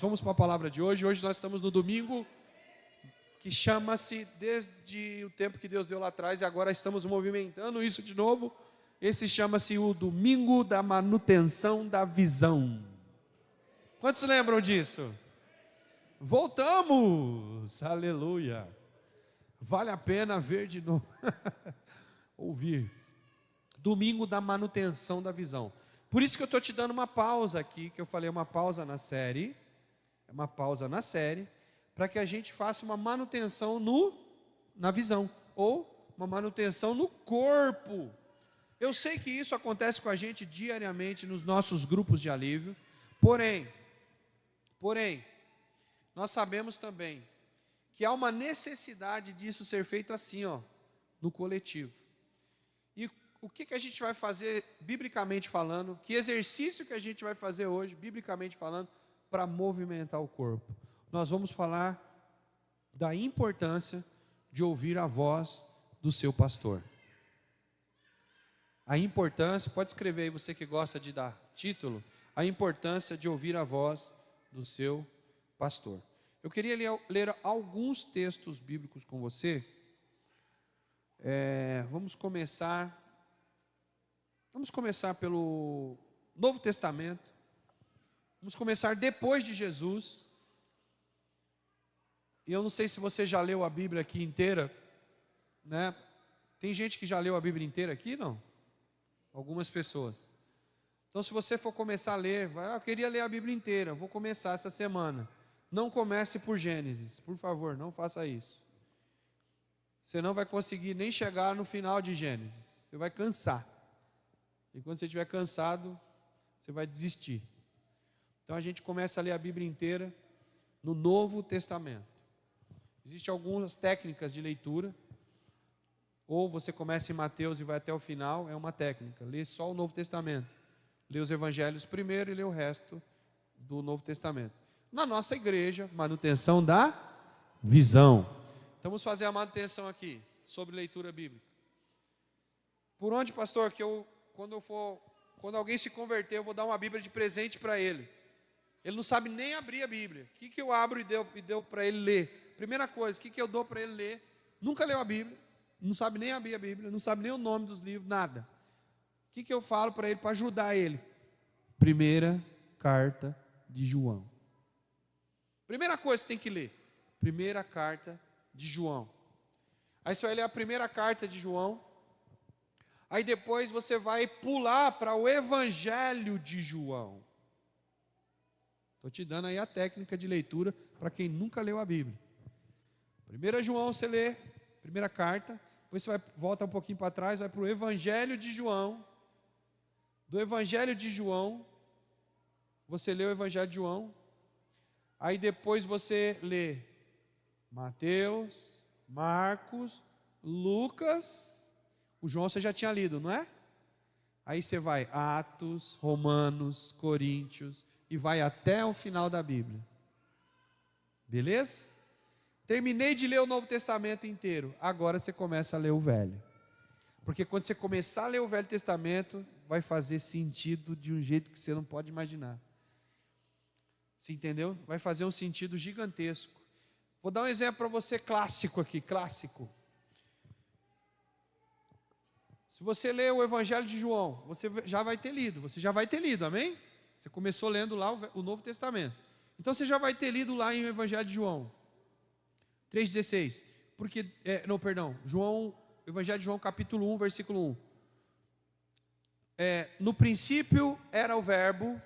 Vamos para a palavra de hoje. Hoje nós estamos no domingo que chama-se, desde o tempo que Deus deu lá atrás, e agora estamos movimentando isso de novo. Esse chama-se o domingo da manutenção da visão. Quantos lembram disso? Voltamos! Aleluia! Vale a pena ver de novo. Ouvir. Domingo da manutenção da visão. Por isso que eu estou te dando uma pausa aqui, que eu falei uma pausa na série. É uma pausa na série, para que a gente faça uma manutenção na visão, ou uma manutenção no corpo. Eu sei que isso acontece com a gente diariamente nos nossos grupos de alívio, porém, nós sabemos também que há uma necessidade disso ser feito assim, no coletivo. E o que a gente vai fazer, biblicamente falando, que exercício que a gente vai fazer hoje, biblicamente falando, para movimentar o corpo? Nós vamos falar da importância de ouvir a voz do seu pastor. A importância, pode escrever aí você que gosta de dar título, a importância de ouvir a voz do seu pastor. Eu queria ler alguns textos bíblicos com você. Vamos começar pelo Novo Testamento. Vamos começar depois de Jesus. E eu não sei se você já leu a Bíblia aqui inteira, né? Tem gente que já leu a Bíblia inteira aqui, não? Algumas pessoas. Então, se você for começar a ler, eu queria ler a Bíblia inteira, vou começar essa semana. Não comece por Gênesis, por favor, não faça isso. Você não vai conseguir nem chegar no final de Gênesis. Você vai cansar. E quando você estiver cansado, você vai desistir. Então a gente começa a ler a Bíblia inteira no Novo Testamento. Existem algumas técnicas de leitura. Ou você começa em Mateus e vai até o final, é uma técnica. Lê só o Novo Testamento. Lê os Evangelhos primeiro e lê o resto do Novo Testamento. Na nossa igreja, manutenção da visão. Então vamos fazer a manutenção aqui, sobre leitura bíblica. Por onde, pastor, que quando alguém se converter, eu vou dar uma Bíblia de presente para ele. Ele não sabe nem abrir a Bíblia. O que eu abro e deu para ele ler? Primeira coisa, o que eu dou para ele ler? Nunca leu a Bíblia, não sabe nem abrir a Bíblia, não sabe nem o nome dos livros, nada. O que eu falo para ele, para ajudar ele? Primeira carta de João. Primeira coisa que você tem que ler. Primeira carta de João. Aí você vai ler a primeira carta de João. Aí depois você vai pular para o Evangelho de João. Estou te dando aí a técnica de leitura para quem nunca leu a Bíblia. 1 João você lê, primeira carta, depois você volta um pouquinho para trás, vai para o Evangelho de João. Do Evangelho de João, você lê o Evangelho de João. Aí depois você lê Mateus, Marcos, Lucas. O João você já tinha lido, não é? Aí você vai Atos, Romanos, Coríntios, e vai até o final da Bíblia. Beleza? Terminei de ler o Novo Testamento inteiro. Agora você começa a ler o Velho. Porque quando você começar a ler o Velho Testamento, vai fazer sentido de um jeito que você não pode imaginar. Você entendeu? Vai fazer um sentido gigantesco. Vou dar um exemplo para você clássico aqui, clássico. Se você ler o Evangelho de João, você já vai ter lido, amém? Você começou lendo lá o Novo Testamento. Então você já vai ter lido lá em o Evangelho de João 3,16. Evangelho de João capítulo 1, versículo 1. No princípio era o Verbo,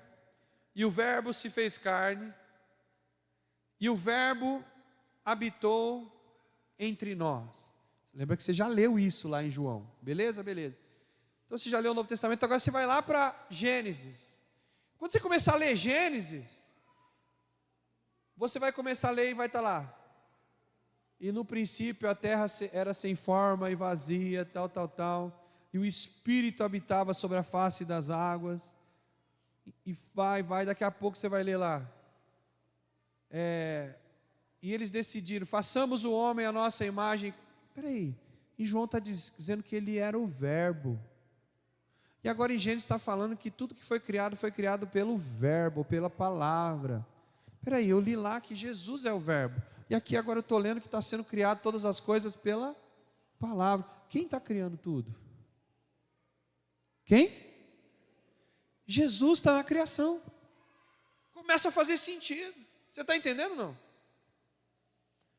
e o Verbo se fez carne, e o Verbo habitou entre nós. Lembra que você já leu isso lá em João, beleza? Beleza. Então você já leu o Novo Testamento, agora você vai lá para Gênesis. Quando você começar a ler Gênesis, você vai começar a ler e vai estar lá. E no princípio a terra era sem forma e vazia, tal. E o Espírito habitava sobre a face das águas. E vai, daqui a pouco você vai ler lá. E eles decidiram, façamos o homem à nossa imagem. Peraí, e João está dizendo que ele era o Verbo. E agora em Gênesis está falando que tudo que foi criado pelo Verbo, pela palavra. Peraí, eu li lá que Jesus é o verbo. E aqui agora eu estou lendo que está sendo criado todas as coisas pela palavra. Quem está criando tudo? Quem? Jesus está na criação. Começa a fazer sentido. Você está entendendo ou não?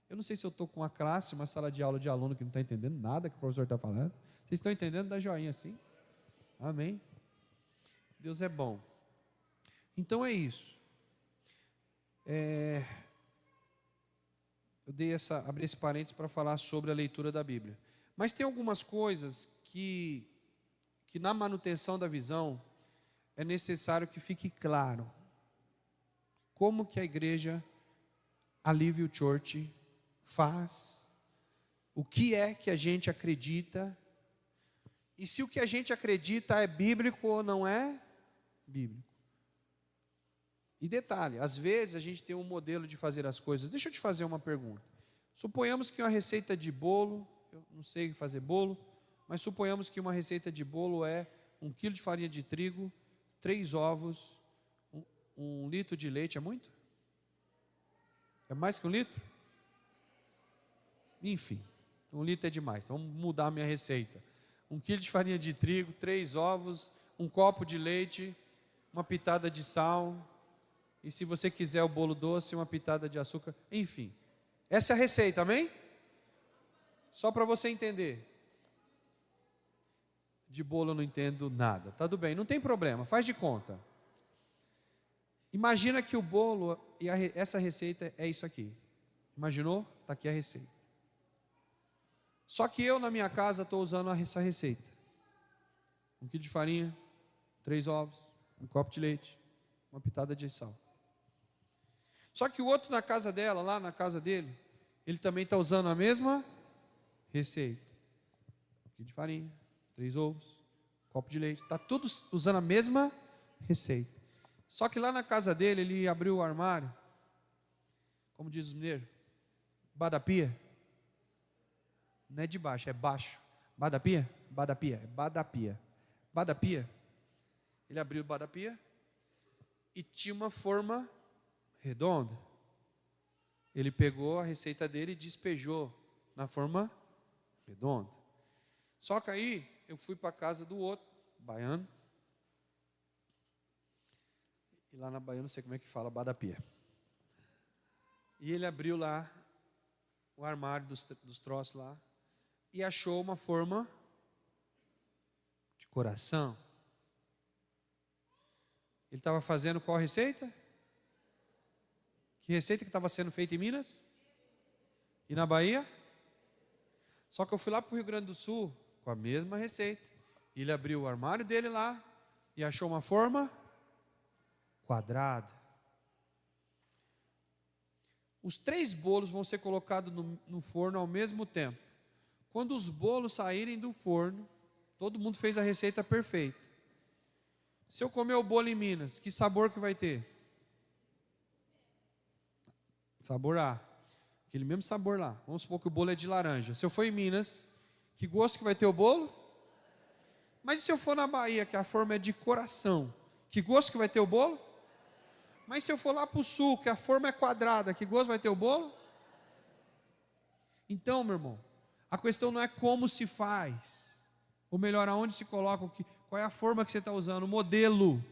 Eu não sei se eu estou com uma classe, uma sala de aula de aluno que não está entendendo nada que o professor está falando. Vocês estão entendendo? Dá joinha assim. Amém. Deus é bom. Então é isso. Eu abri esse parênteses para falar sobre a leitura da Bíblia. Mas tem algumas coisas que na manutenção da visão é necessário que fique claro como que a igreja, a Livio Church, faz, o que é que a gente acredita, e se o que a gente acredita é bíblico ou não é bíblico. E detalhe, às vezes a gente tem um modelo de fazer as coisas. Deixa eu te fazer uma pergunta. Suponhamos que uma receita de bolo, eu não sei fazer bolo, mas suponhamos que uma receita de bolo é 1 quilo de farinha de trigo, 3 ovos, 1 litro de leite. É muito? É mais que 1 litro? Enfim, 1 litro é demais. Então vamos mudar a minha receita. 1 quilo de farinha de trigo, 3 ovos, 1 copo de leite, uma pitada de sal, e se você quiser o bolo doce, uma pitada de açúcar. Enfim, essa é a receita, amém? Só para você entender. De bolo eu não entendo nada. Tá tudo bem, não tem problema, faz de conta. Imagina que o bolo e essa receita é isso aqui. Imaginou? Está aqui a receita. Só que eu na minha casa estou usando essa receita. 1 quilo de farinha, 3 ovos, 1 copo de leite, uma pitada de sal. Só que o outro na casa dela, lá na casa dele, ele também está usando a mesma receita. 1 quilo de farinha, 3 ovos, 1 copo de leite. Está tudo usando a mesma receita. Só que lá na casa dele, ele abriu o armário, como diz os mineiros, badapia. Não é de baixo, é baixo. Badapia? Badapia, é badapia. Badapia. Ele abriu o badapia e tinha uma forma redonda. Ele pegou a receita dele e despejou na forma redonda. Só que aí eu fui para a casa do outro, baiano. E lá na Bahia, não sei como é que fala, badapia. E ele abriu lá o armário dos troços lá e achou uma forma de coração. Ele estava fazendo qual receita? Que receita que estava sendo feita em Minas? E na Bahia? Só que eu fui lá para o Rio Grande do Sul com a mesma receita. Ele abriu o armário dele lá e achou uma forma quadrada. Os 3 bolos vão ser colocados no forno ao mesmo tempo. Quando os bolos saírem do forno, todo mundo fez a receita perfeita. Se eu comer o bolo em Minas, que sabor que vai ter? Sabor A. Aquele mesmo sabor lá. Vamos supor que o bolo é de laranja. Se eu for em Minas, que gosto que vai ter o bolo? Mas e se eu for na Bahia, que a forma é de coração, que gosto que vai ter o bolo? Mas se eu for lá para o sul, que a forma é quadrada, que gosto vai ter o bolo? Então, meu irmão, a questão não é como se faz, ou melhor, aonde se coloca, qual é a forma que você está usando, o modelo.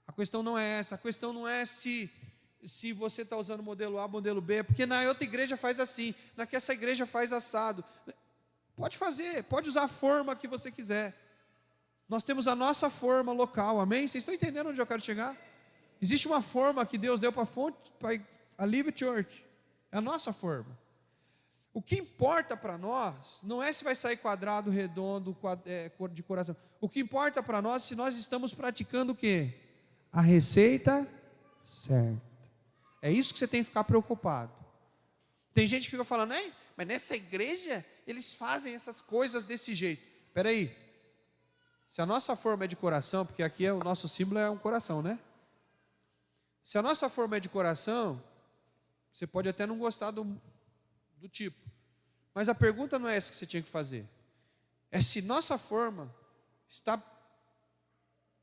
A questão não é essa, a questão não é se você está usando modelo A, modelo B, porque na outra igreja faz assim, na que essa igreja faz assado. Pode fazer, pode usar a forma que você quiser. Nós temos a nossa forma local, amém? Vocês estão entendendo onde eu quero chegar? Existe uma forma que Deus deu para a Livio Church, é a nossa forma. O que importa para nós não é se vai sair quadrado, redondo, de coração. O que importa para nós é se nós estamos praticando o quê? A receita certa. É isso que você tem que ficar preocupado. Tem gente que fica falando, mas nessa igreja eles fazem essas coisas desse jeito. Espera aí. Se a nossa forma é de coração, porque aqui o nosso símbolo é um coração, né? Se a nossa forma é de coração, você pode até não gostar do tipo. Mas a pergunta não é essa que você tinha que fazer. É se nossa forma está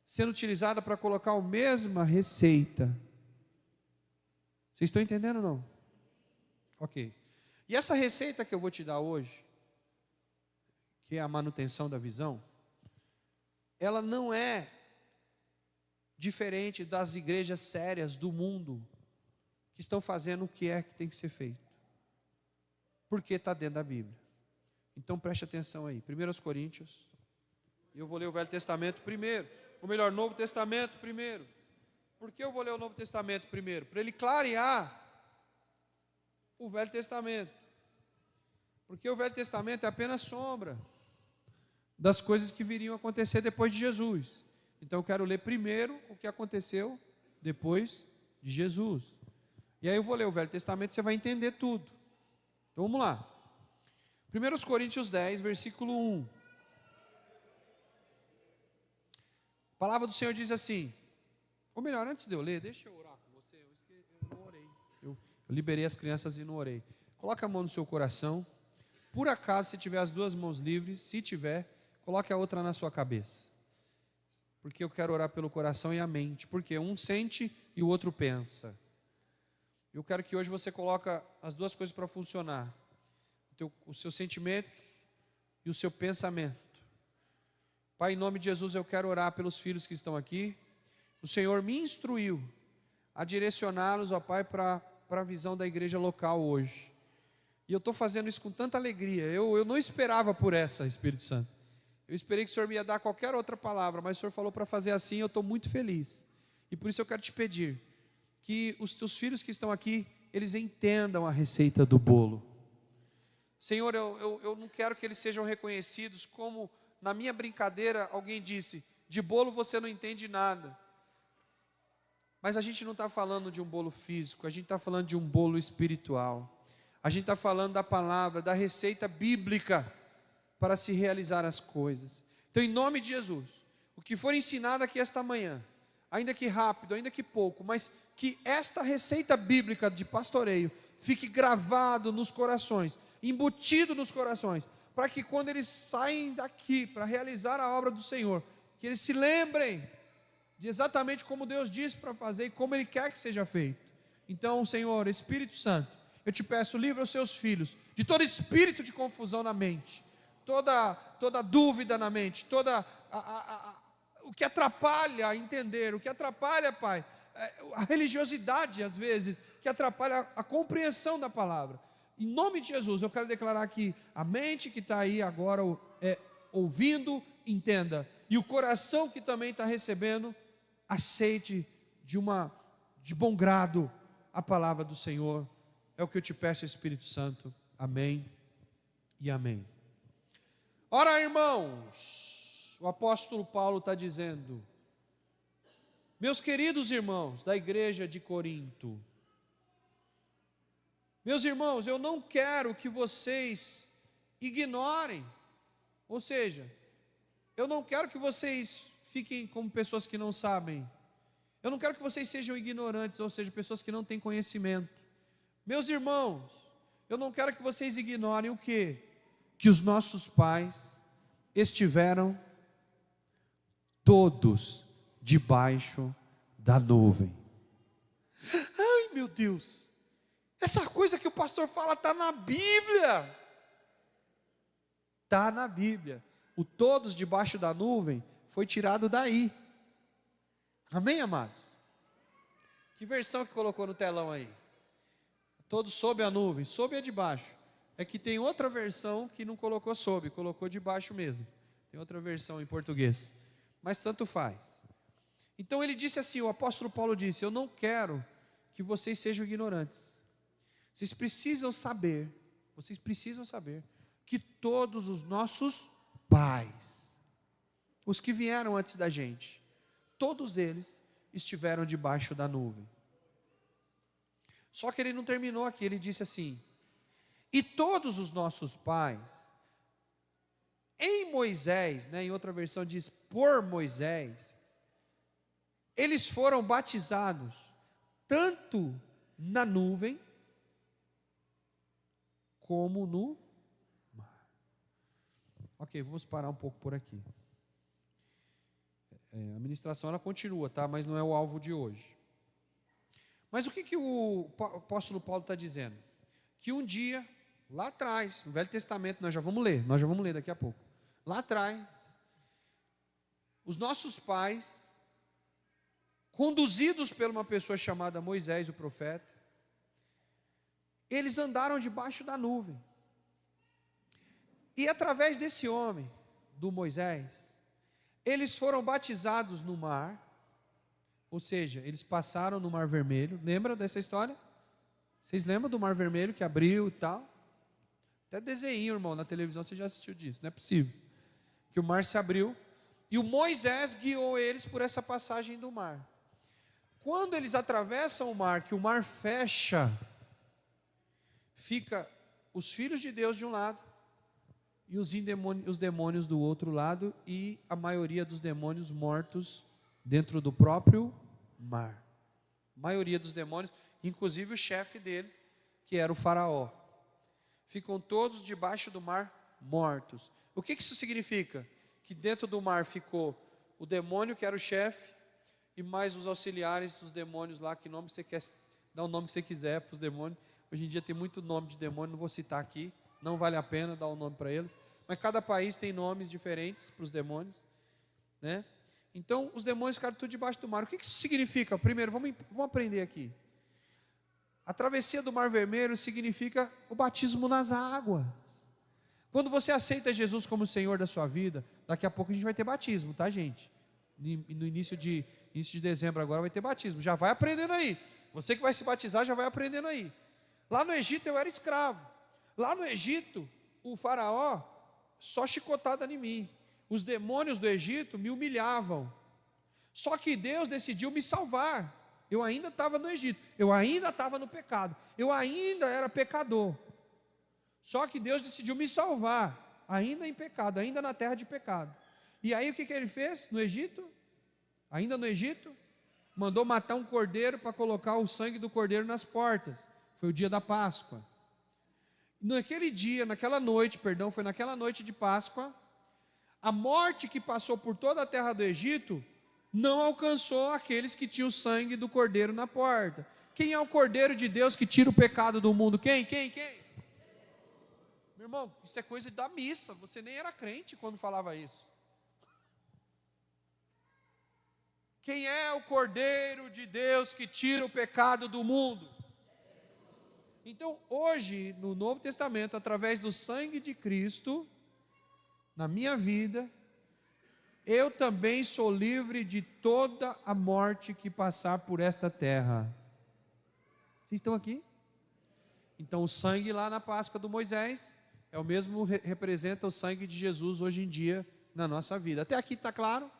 sendo utilizada para colocar a mesma receita Vocês estão entendendo ou não? Ok. E essa receita que eu vou te dar hoje, que é a manutenção da visão, ela não é diferente das igrejas sérias do mundo que estão fazendo o que é que tem que ser feito. Porque está dentro da Bíblia. Então preste atenção aí. 1 Coríntios. E eu vou ler o Velho Testamento primeiro. Ou melhor, Novo Testamento primeiro. Por que eu vou ler o Novo Testamento primeiro? Para ele clarear o Velho Testamento. Porque o Velho Testamento é apenas sombra das coisas que viriam a acontecer depois de Jesus. Então eu quero ler primeiro o que aconteceu depois de Jesus. E aí eu vou ler o Velho Testamento e você vai entender tudo. Então vamos lá. 1 Coríntios 10, versículo 1. A palavra do Senhor diz assim, ou melhor, antes de eu ler, deixa eu orar com você. Eu não orei. Eu liberei as crianças e não orei. Coloque a mão no seu coração. Por acaso, se tiver as duas mãos livres, se tiver, coloque a outra na sua cabeça. Porque eu quero orar pelo coração e a mente. Porque um sente e o outro pensa. Eu quero que hoje você coloque as duas coisas para funcionar. Os seus sentimentos e o seu pensamento. Pai, em nome de Jesus, eu quero orar pelos filhos que estão aqui. O Senhor me instruiu a direcioná-los, ó Pai, para a visão da igreja local hoje. E eu estou fazendo isso com tanta alegria. Eu não esperava por essa, Espírito Santo. Eu esperei que o Senhor me ia dar qualquer outra palavra, mas o Senhor falou para fazer assim, eu estou muito feliz. E por isso eu quero te pedir que os teus filhos que estão aqui, eles entendam a receita do bolo. Senhor, eu não quero que eles sejam reconhecidos como, na minha brincadeira, alguém disse, de bolo você não entende nada. Mas a gente não está falando de um bolo físico, a gente está falando de um bolo espiritual. A gente está falando da palavra, da receita bíblica para se realizar as coisas. Então, em nome de Jesus, o que for ensinado aqui esta manhã, ainda que rápido, ainda que pouco, mas que esta receita bíblica de pastoreio fique gravado nos corações, embutido nos corações, para que quando eles saem daqui para realizar a obra do Senhor, que eles se lembrem de exatamente como Deus disse para fazer e como Ele quer que seja feito. Então, Senhor, Espírito Santo, eu te peço, livra os seus filhos de todo espírito de confusão na mente, toda dúvida na mente, o que atrapalha entender, o que atrapalha, Pai, a religiosidade às vezes, que atrapalha a compreensão da palavra. Em nome de Jesus, eu quero declarar que a mente que está aí agora ouvindo, entenda, e o coração que também está recebendo, aceite de bom grado a palavra do Senhor. É o que eu te peço, Espírito Santo. Amém e amém. Ora, irmãos, o apóstolo Paulo está dizendo, meus queridos irmãos da igreja de Corinto, meus irmãos, eu não quero que vocês ignorem, ou seja, eu não quero que vocês fiquem como pessoas que não sabem, eu não quero que vocês sejam ignorantes, ou seja, pessoas que não têm conhecimento. Meus irmãos, eu não quero que vocês ignorem o quê? Que os nossos pais estiveram todos debaixo da nuvem. Ai, meu Deus, essa coisa que o pastor fala está na Bíblia. Está na Bíblia. O todos debaixo da nuvem foi tirado daí. Amém, amados? Que versão que colocou no telão aí? Todos sob a nuvem. Sob é debaixo. É que tem outra versão que não colocou sob, colocou debaixo mesmo. Tem outra versão em português. Mas tanto faz. Então ele disse assim, o apóstolo Paulo disse, eu não quero que vocês sejam ignorantes. Vocês precisam saber que todos os nossos pais, os que vieram antes da gente, todos eles estiveram debaixo da nuvem. Só que ele não terminou aqui, ele disse assim, e todos os nossos pais, em Moisés, em outra versão diz por Moisés, eles foram batizados tanto na nuvem como no mar. Ok, vamos parar um pouco por aqui. A ministração ela continua, tá? Mas não é o alvo de hoje. Mas o que o apóstolo Paulo está dizendo? Que um dia, lá atrás, no Velho Testamento, nós já vamos ler daqui a pouco. Lá atrás, os nossos pais, conduzidos por uma pessoa chamada Moisés, o profeta, eles andaram debaixo da nuvem. E através desse homem, do Moisés, eles foram batizados no mar, ou seja, eles passaram no Mar Vermelho. Lembra dessa história? Vocês lembram do Mar Vermelho que abriu e tal? Até desenho, irmão, na televisão você já assistiu disso, não é possível. Que o mar se abriu e o Moisés guiou eles por essa passagem do mar. Quando eles atravessam o mar, que o mar fecha, fica os filhos de Deus de um lado e os demônios do outro lado, e a maioria dos demônios mortos dentro do próprio mar. A maioria dos demônios, inclusive o chefe deles, que era o faraó. Ficam todos debaixo do mar mortos. O que isso significa? Que dentro do mar ficou o demônio que era o chefe, e mais os auxiliares dos demônios lá, que nome você quer, dá o nome que você quiser para os demônios. Hoje em dia tem muito nome de demônio, não vou citar aqui, não vale a pena dar um nome para eles, mas cada país tem nomes diferentes para os demônios, né? Então os demônios ficaram tudo debaixo do mar. O que isso significa? Primeiro, vamos aprender aqui. A travessia do Mar Vermelho significa o batismo nas águas. Quando você aceita Jesus como Senhor da sua vida, daqui a pouco a gente vai ter batismo, tá, gente? No início de dezembro agora vai ter batismo, já vai aprendendo aí. Você que vai se batizar já vai aprendendo aí. Lá no Egito eu era escravo. Lá no Egito, o faraó só chicotada em mim. Os demônios do Egito me humilhavam. Só que Deus decidiu me salvar. Eu ainda estava no Egito, eu ainda estava no pecado, eu ainda era pecador. Só que Deus decidiu me salvar, ainda em pecado, ainda na terra de pecado. E aí o que ele fez no Egito? Ainda no Egito, mandou matar um cordeiro para colocar o sangue do cordeiro nas portas. Foi o dia da Páscoa. Naquela noite de Páscoa, a morte que passou por toda a terra do Egito não alcançou aqueles que tinham o sangue do cordeiro na porta. Quem é o cordeiro de Deus que tira o pecado do mundo? Quem? Meu irmão, isso é coisa da missa, você nem era crente quando falava isso. Quem é o cordeiro de Deus que tira o pecado do mundo? Então, hoje, no Novo Testamento, através do sangue de Cristo, na minha vida, eu também sou livre de toda a morte que passar por esta terra. Vocês estão aqui? Então, o sangue lá na Páscoa do Moisés é o mesmo, representa o sangue de Jesus hoje em dia na nossa vida. Até aqui está claro?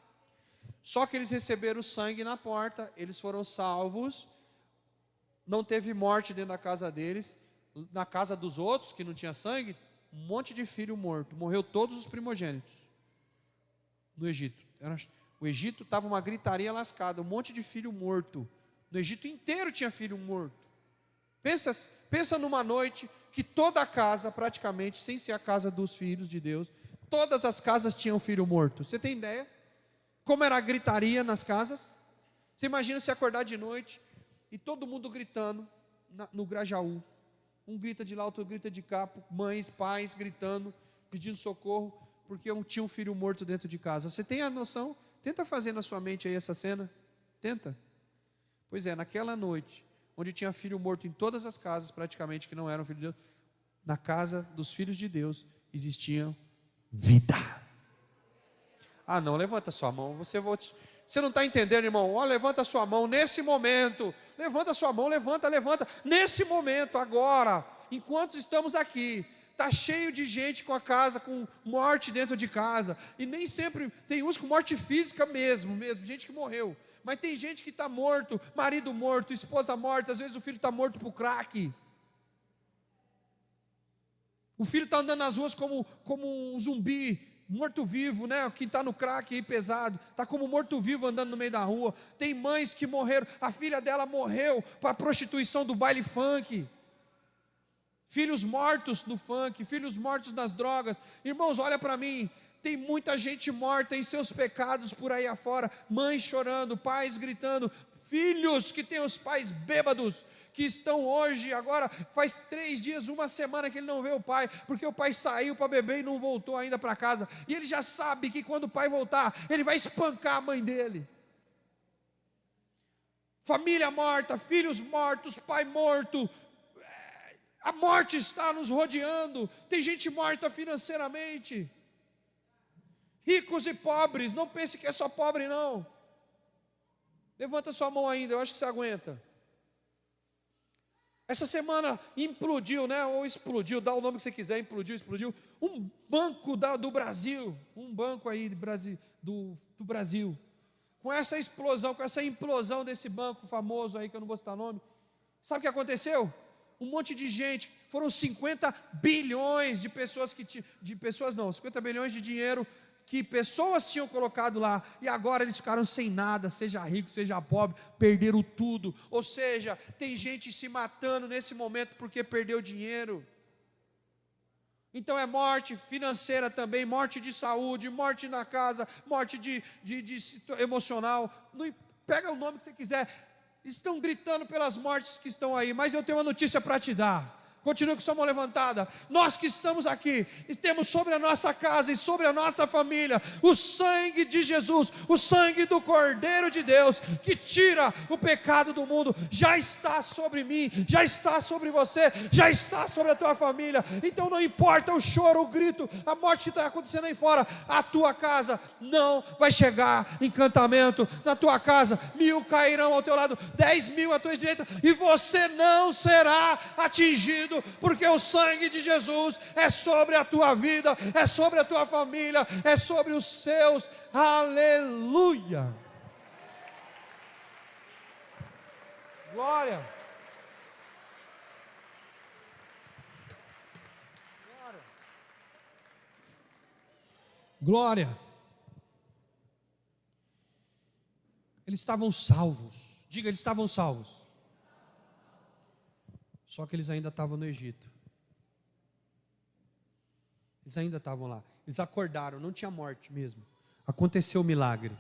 Só que eles receberam o sangue na porta, eles foram salvos, não teve morte dentro da casa deles. Na casa dos outros, que não tinha sangue, um monte de filho morto, morreu todos os primogênitos no Egito. O Egito estava uma gritaria lascada, um monte de filho morto. No Egito inteiro tinha filho morto. Pensa numa noite que toda a casa, praticamente, sem ser a casa dos filhos de Deus, todas as casas tinham filho morto. Você tem ideia? Como era a gritaria nas casas? Você imagina se acordar de noite e todo mundo gritando no Grajaú. Um grita de lá, outro grita de cá, mães, pais gritando, pedindo socorro, porque tinha um filho morto dentro de casa. Você tem a noção? Tenta fazer na sua mente aí essa cena. Tenta. Pois é, naquela noite, onde tinha filho morto em todas as casas, praticamente, que não eram filhos de Deus, na casa dos filhos de Deus, existia vida. Ah não, levanta sua mão, você não está entendendo, irmão? Ó, levanta sua mão nesse momento, levanta sua mão, levanta, nesse momento, agora, enquanto estamos aqui, está cheio de gente com a casa, com morte dentro de casa, e nem sempre, tem uns com morte física mesmo, gente que morreu, mas tem gente que está morto, marido morto, esposa morta, às vezes o filho está morto por crack, o filho está andando nas ruas como um zumbi, morto-vivo, né? Quem está no crack aí pesado, está como morto-vivo andando no meio da rua. Tem mães que morreram, a filha dela morreu para a prostituição do baile funk. Filhos mortos no funk, filhos mortos nas drogas. Irmãos, olha para mim, tem muita gente morta em seus pecados por aí afora, mães chorando, pais gritando, filhos que têm os pais bêbados, que estão hoje, agora faz 3 dias, 1 semana que ele não vê o pai, porque o pai saiu para beber e não voltou ainda para casa, e ele já sabe que quando o pai voltar, ele vai espancar a mãe dele. Família morta, filhos mortos, pai morto, a morte está nos rodeando, tem gente morta financeiramente, ricos e pobres, não pense que é só pobre não, levanta sua mão ainda, eu acho que você aguenta. Essa semana implodiu, né? Ou explodiu, dá o nome que você quiser, explodiu. Um banco do Brasil, um banco aí do Brasil. Com essa explosão, com essa implosão desse banco famoso aí, que eu não vou citar nome, sabe o que aconteceu? Um monte de gente, foram 50 bilhões de pessoas 50 bilhões de dinheiro que pessoas tinham colocado lá, e agora eles ficaram sem nada, seja rico, seja pobre, perderam tudo. Ou seja, tem gente se matando nesse momento porque perdeu dinheiro. Então é morte financeira também, morte de saúde, morte na casa, morte de emocional, não, pega o nome que você quiser, estão gritando pelas mortes que estão aí, mas eu tenho uma notícia para te dar. Continue com sua mão levantada. Nós que estamos aqui, e temos sobre a nossa casa e sobre a nossa família o sangue de Jesus, o sangue do Cordeiro de Deus, que tira o pecado do mundo, já está sobre mim, já está sobre você, já está sobre a tua família. Então não importa o choro, o grito, a morte que está acontecendo aí fora, a tua casa não vai chegar encantamento. Na tua casa 1000 cairão ao teu lado, 10.000 à tua direita, e você não será atingido, porque o sangue de Jesus é sobre a tua vida, é sobre a tua família, é sobre os seus. Aleluia! Glória! Glória! Eles estavam salvos. Diga, eles estavam salvos. Só que eles ainda estavam no Egito. Eles ainda estavam lá. Eles acordaram, não tinha morte mesmo. Aconteceu o milagre.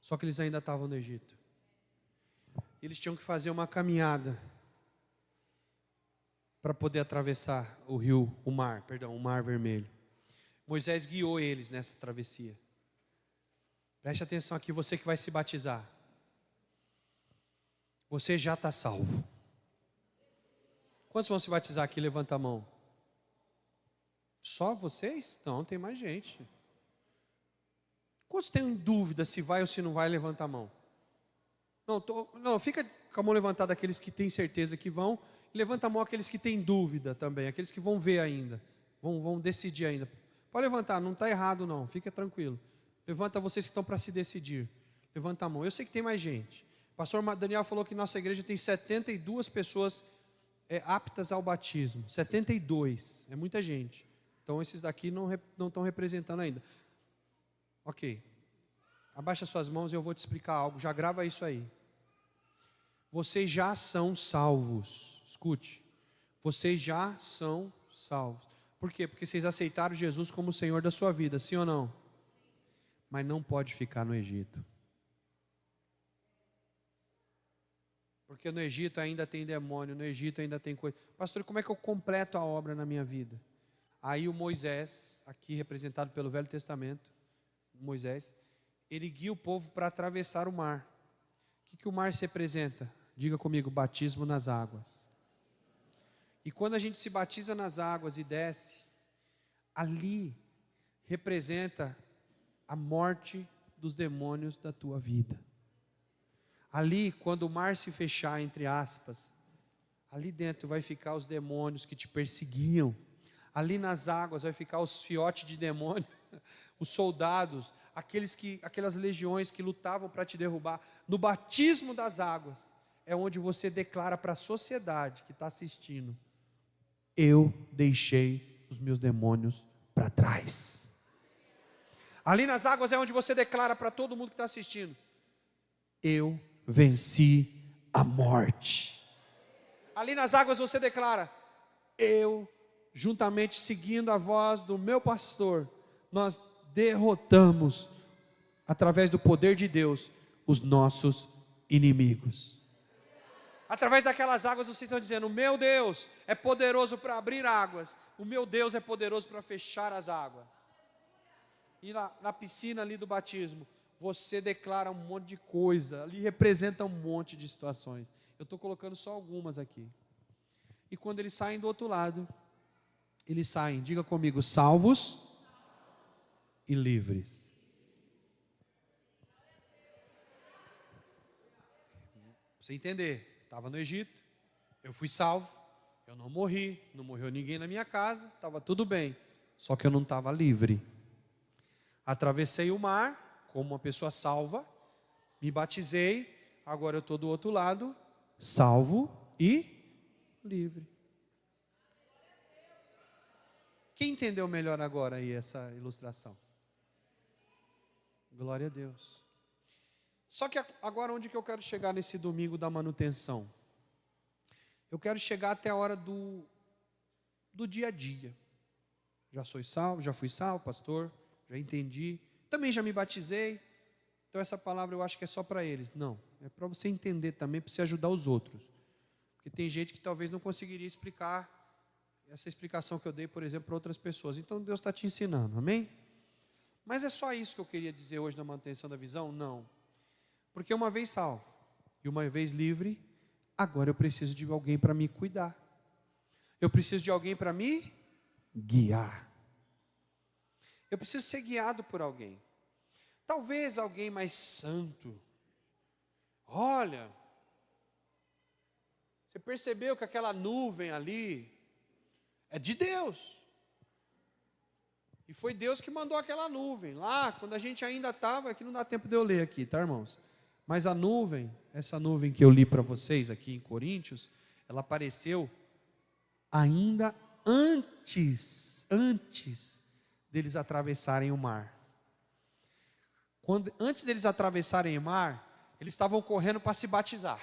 Só que eles ainda estavam no Egito. Eles tinham que fazer uma caminhada para poder atravessar o Mar Vermelho. Moisés guiou eles nessa travessia. Preste atenção aqui, você que vai se batizar. Você já está salvo. Quantos vão se batizar aqui? Levanta a mão. Só vocês? Não, tem mais gente. Quantos têm dúvida se vai ou se não vai? Levanta a mão. Não, fica com a mão levantada aqueles que têm certeza que vão. Levanta a mão aqueles que têm dúvida também, aqueles que vão ver ainda, vão decidir ainda. Pode levantar, não está errado não, fica tranquilo. Levanta vocês que estão para se decidir. Levanta a mão. Eu sei que tem mais gente. O pastor Daniel falou que nossa igreja tem 72 pessoas aptas ao batismo. 72, é muita gente. Então esses daqui não estão representando ainda. Ok, abaixa suas mãos e eu vou te explicar algo, já grava isso aí. Vocês já são salvos, escute, vocês já são salvos. Por quê? Porque vocês aceitaram Jesus como o Senhor da sua vida, sim ou não? Mas não pode ficar no Egito. Porque no Egito ainda tem demônio, no Egito ainda tem coisa. Pastor, como é que eu completo a obra na minha vida? Aí o Moisés, aqui representado pelo Velho Testamento, Moisés, ele guia o povo para atravessar o mar. O que o mar se representa? Diga comigo, batismo nas águas. E quando a gente se batiza nas águas e desce, ali representa a morte dos demônios da tua vida. Ali, quando o mar se fechar, entre aspas, ali dentro vai ficar os demônios que te perseguiam. Ali nas águas vai ficar os fiotes de demônio, os soldados, aquelas legiões que lutavam para te derrubar. No batismo das águas, é onde você declara para a sociedade que está assistindo: eu deixei os meus demônios para trás. Ali nas águas é onde você declara para todo mundo que está assistindo: eu venci a morte. Ali nas águas você declara: eu, juntamente seguindo a voz do meu pastor, nós derrotamos, através do poder de Deus, os nossos inimigos. Através daquelas águas vocês estão dizendo: o meu Deus é poderoso para abrir águas, o meu Deus é poderoso para fechar as águas. E na piscina ali do batismo, você declara um monte de coisa, ali representa um monte de situações. Eu estou colocando só algumas aqui. E quando eles saem do outro lado, eles saem, diga comigo, salvos e livres. Pra você entender, estava no Egito, eu fui salvo, eu não morri, não morreu ninguém na minha casa, estava tudo bem, só que eu não estava livre. Atravessei o mar, como uma pessoa salva, me batizei, agora eu estou do outro lado, salvo e livre. Quem entendeu melhor agora aí essa ilustração? Glória a Deus. Só que agora onde que eu quero chegar nesse domingo da manutenção? Eu quero chegar até a hora do dia a dia. Já sou salvo, já fui salvo, pastor, já entendi. Também já me batizei. Então essa palavra eu acho que é só para eles. Não, é para você entender também, para você ajudar os outros. Porque tem gente que talvez não conseguiria explicar essa explicação que eu dei, por exemplo, para outras pessoas. Então Deus está te ensinando, amém? Mas é só isso que eu queria dizer hoje na manutenção da visão? Não. Porque uma vez salvo e uma vez livre, agora eu preciso de alguém para me cuidar. Eu preciso de alguém para me guiar. Eu preciso ser guiado por alguém. Talvez alguém mais santo. Olha, você percebeu que aquela nuvem ali é de Deus. E foi Deus que mandou aquela nuvem. Lá, quando a gente ainda estava, aqui não dá tempo de eu ler aqui, tá, irmãos? Mas a nuvem, essa nuvem que eu li para vocês aqui em Coríntios, ela apareceu ainda antes deles atravessarem o mar. Antes deles atravessarem o mar, eles estavam correndo para se batizar.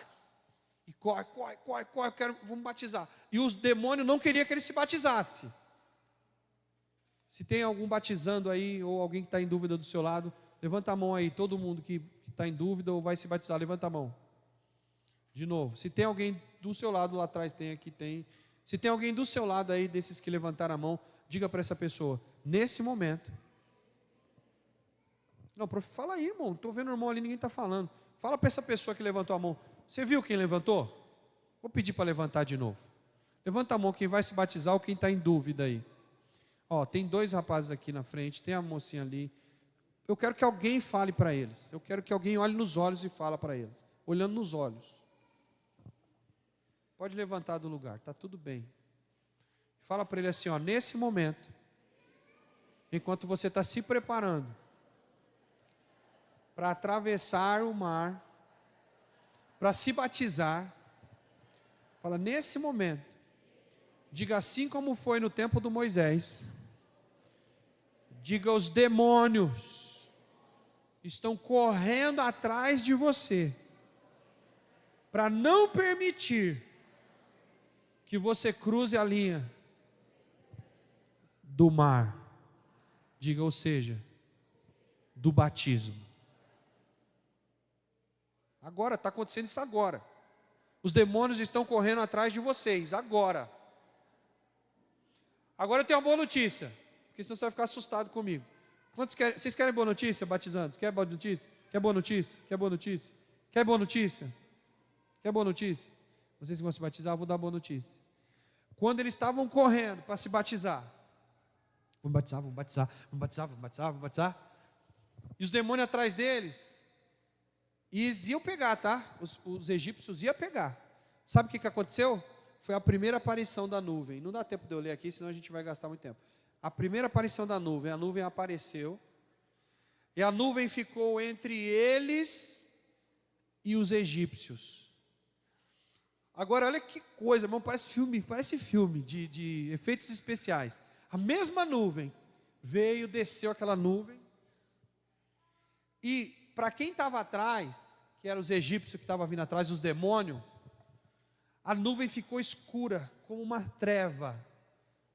E corre, vamos batizar. E os demônios não queriam que ele se batizasse. Se tem algum batizando aí, ou alguém que está em dúvida do seu lado, levanta a mão aí, todo mundo que está em dúvida ou vai se batizar, levanta a mão. De novo, se tem alguém do seu lado lá atrás, tem aqui, tem. Se tem alguém do seu lado aí, desses que levantaram a mão, diga para essa pessoa, nesse momento. Não, fala aí, irmão, estou vendo o irmão ali, ninguém está falando. Fala para essa pessoa que levantou a mão. Você viu quem levantou? Vou pedir para levantar de novo. Levanta a mão quem vai se batizar ou quem está em dúvida aí. Ó, tem dois rapazes aqui na frente, tem a mocinha ali. Eu quero que alguém fale para eles. Eu quero que alguém olhe nos olhos e fale para eles. Olhando nos olhos. Pode levantar do lugar, está tudo bem. Fala para ele assim, ó, nesse momento, enquanto você está se preparando para atravessar o mar, para se batizar, fala, nesse momento, diga assim como foi no tempo do Moisés, diga, os demônios estão correndo atrás de você, para não permitir que você cruze a linha do mar, diga, ou seja, do batismo. Agora, está acontecendo isso agora. Os demônios estão correndo atrás de vocês, agora. Agora eu tenho uma boa notícia, porque senão você vai ficar assustado comigo. Quantos querem? Vocês querem boa notícia, batizando? Quer boa notícia? Quer boa notícia? Quer boa notícia? Quer boa notícia? Quer boa notícia? Vocês vão se batizar, eu vou dar boa notícia. Quando eles estavam correndo para se batizar, vamos batizar, vamos batizar, vamos batizar, vamos batizar, vamos batizar. E os demônios atrás deles, e eles iam pegar, tá? Os egípcios iam pegar. Sabe o que aconteceu? Foi a primeira aparição da nuvem. Não dá tempo de eu ler aqui, senão a gente vai gastar muito tempo. A primeira aparição da nuvem, a nuvem apareceu, e a nuvem ficou entre eles e os egípcios. Agora, olha que coisa, irmão, parece filme de efeitos especiais. A mesma nuvem veio, desceu aquela nuvem, e para quem estava atrás, que eram os egípcios que estavam vindo atrás, os demônios, a nuvem ficou escura, como uma treva,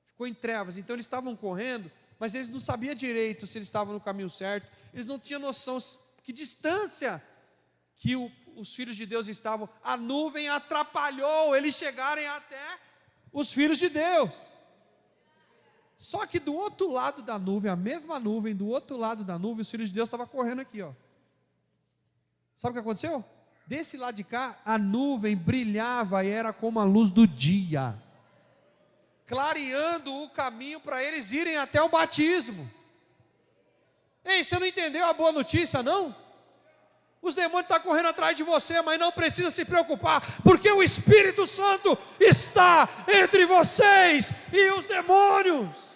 ficou em trevas. Então eles estavam correndo, mas eles não sabiam direito se eles estavam no caminho certo, eles não tinham noção que distância que os filhos de Deus estavam, a nuvem atrapalhou eles chegarem até os filhos de Deus. Só que do outro lado da nuvem, a mesma nuvem, do outro lado da nuvem, os filhos de Deus estavam correndo aqui, ó. Sabe o que aconteceu? Desse lado de cá, a nuvem brilhava e era como a luz do dia, clareando o caminho para eles irem até o batismo. Ei, você não entendeu a boa notícia, não? Os demônios estão correndo atrás de você, mas não precisa se preocupar, porque o Espírito Santo está entre vocês e os demônios.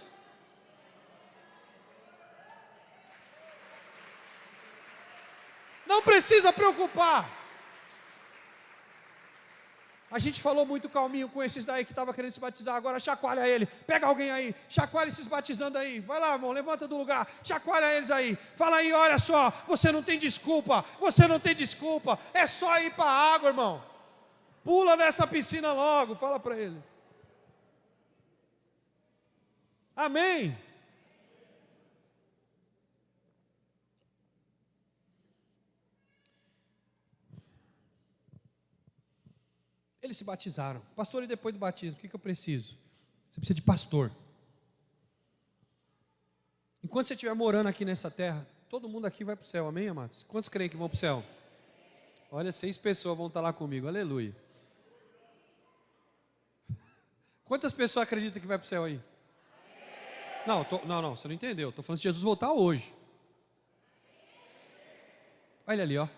Não precisa preocupar. A gente falou muito calminho com esses daí que estavam querendo se batizar. Agora chacoalha ele, pega alguém aí, chacoalha esses batizando aí. Vai lá, irmão, levanta do lugar, chacoalha eles aí. Fala aí, olha só, você não tem desculpa, é só ir para a água, irmão. Pula nessa piscina logo, fala para ele. Amém. Eles se batizaram. Pastor, e depois do batismo, o que eu preciso? Você precisa de pastor. Enquanto você estiver morando aqui nessa terra, todo mundo aqui vai para o céu, amém, amados? Quantos creem que vão para o céu? Olha, 6 pessoas vão estar lá comigo, aleluia. Quantas pessoas acreditam que vai para o céu aí? Não, você não entendeu. Estou falando de Jesus voltar hoje. Olha ali, ó.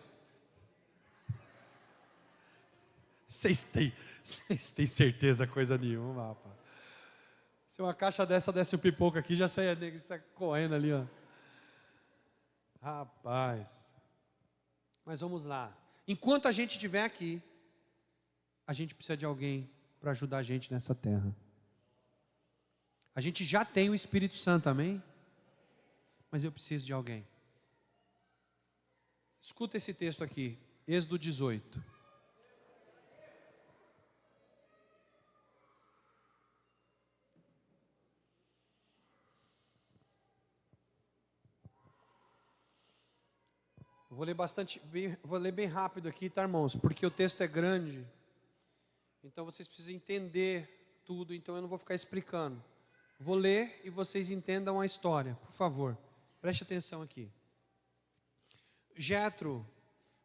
Vocês têm certeza coisa nenhuma, rapaz. Se uma caixa dessa desse um pipoco aqui, já saia correndo ali, ó. Rapaz. Mas vamos lá. Enquanto a gente estiver aqui, a gente precisa de alguém para ajudar a gente nessa terra. A gente já tem o Espírito Santo, amém? Mas eu preciso de alguém. Escuta esse texto aqui, Êxodo 18. Vou ler bem rápido aqui, tá, irmãos? Porque o texto é grande. Então vocês precisam entender tudo, então eu não vou ficar explicando. Vou ler e vocês entendam a história, por favor. Preste atenção aqui. Jetro,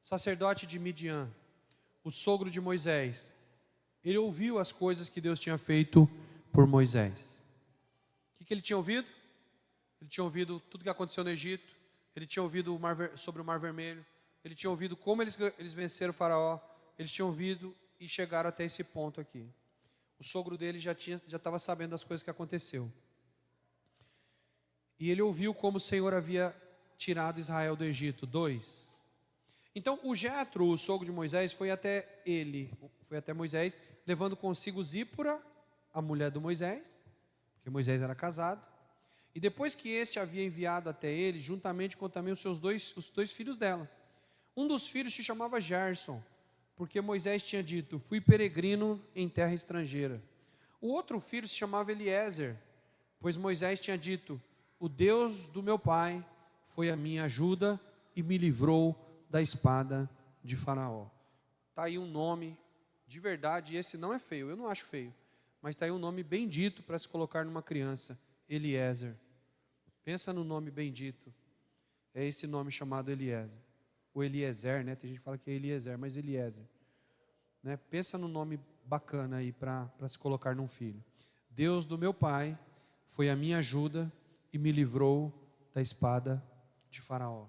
sacerdote de Midian, o sogro de Moisés, ele ouviu as coisas que Deus tinha feito por Moisés. O que ele tinha ouvido? Ele tinha ouvido tudo que aconteceu no Egito. Ele tinha ouvido sobre o Mar Vermelho. Ele tinha ouvido como eles venceram o faraó. Eles tinham ouvido e chegaram até esse ponto aqui. O sogro dele já estava sabendo das coisas que aconteceu. E ele ouviu como o Senhor havia tirado Israel do Egito. 2. Então o Jetro, o sogro de Moisés, foi até Moisés, levando consigo Zípora, a mulher do Moisés, porque Moisés era casado. E depois que este havia enviado até ele, juntamente com também os dois filhos dela. Um dos filhos se chamava Gerson, porque Moisés tinha dito, fui peregrino em terra estrangeira. O outro filho se chamava Eliezer, pois Moisés tinha dito, o Deus do meu pai foi a minha ajuda e me livrou da espada de Faraó. Está aí um nome, de verdade, esse não é feio, eu não acho feio, mas está aí um nome bendito para se colocar numa criança, Eliezer. Pensa no nome bendito. É esse nome chamado Eliezer. Ou Eliezer, né? Tem gente que fala que é Eliezer, mas Eliezer. Né? Pensa no nome bacana aí para se colocar num filho. Deus do meu pai foi a minha ajuda e me livrou da espada de Faraó.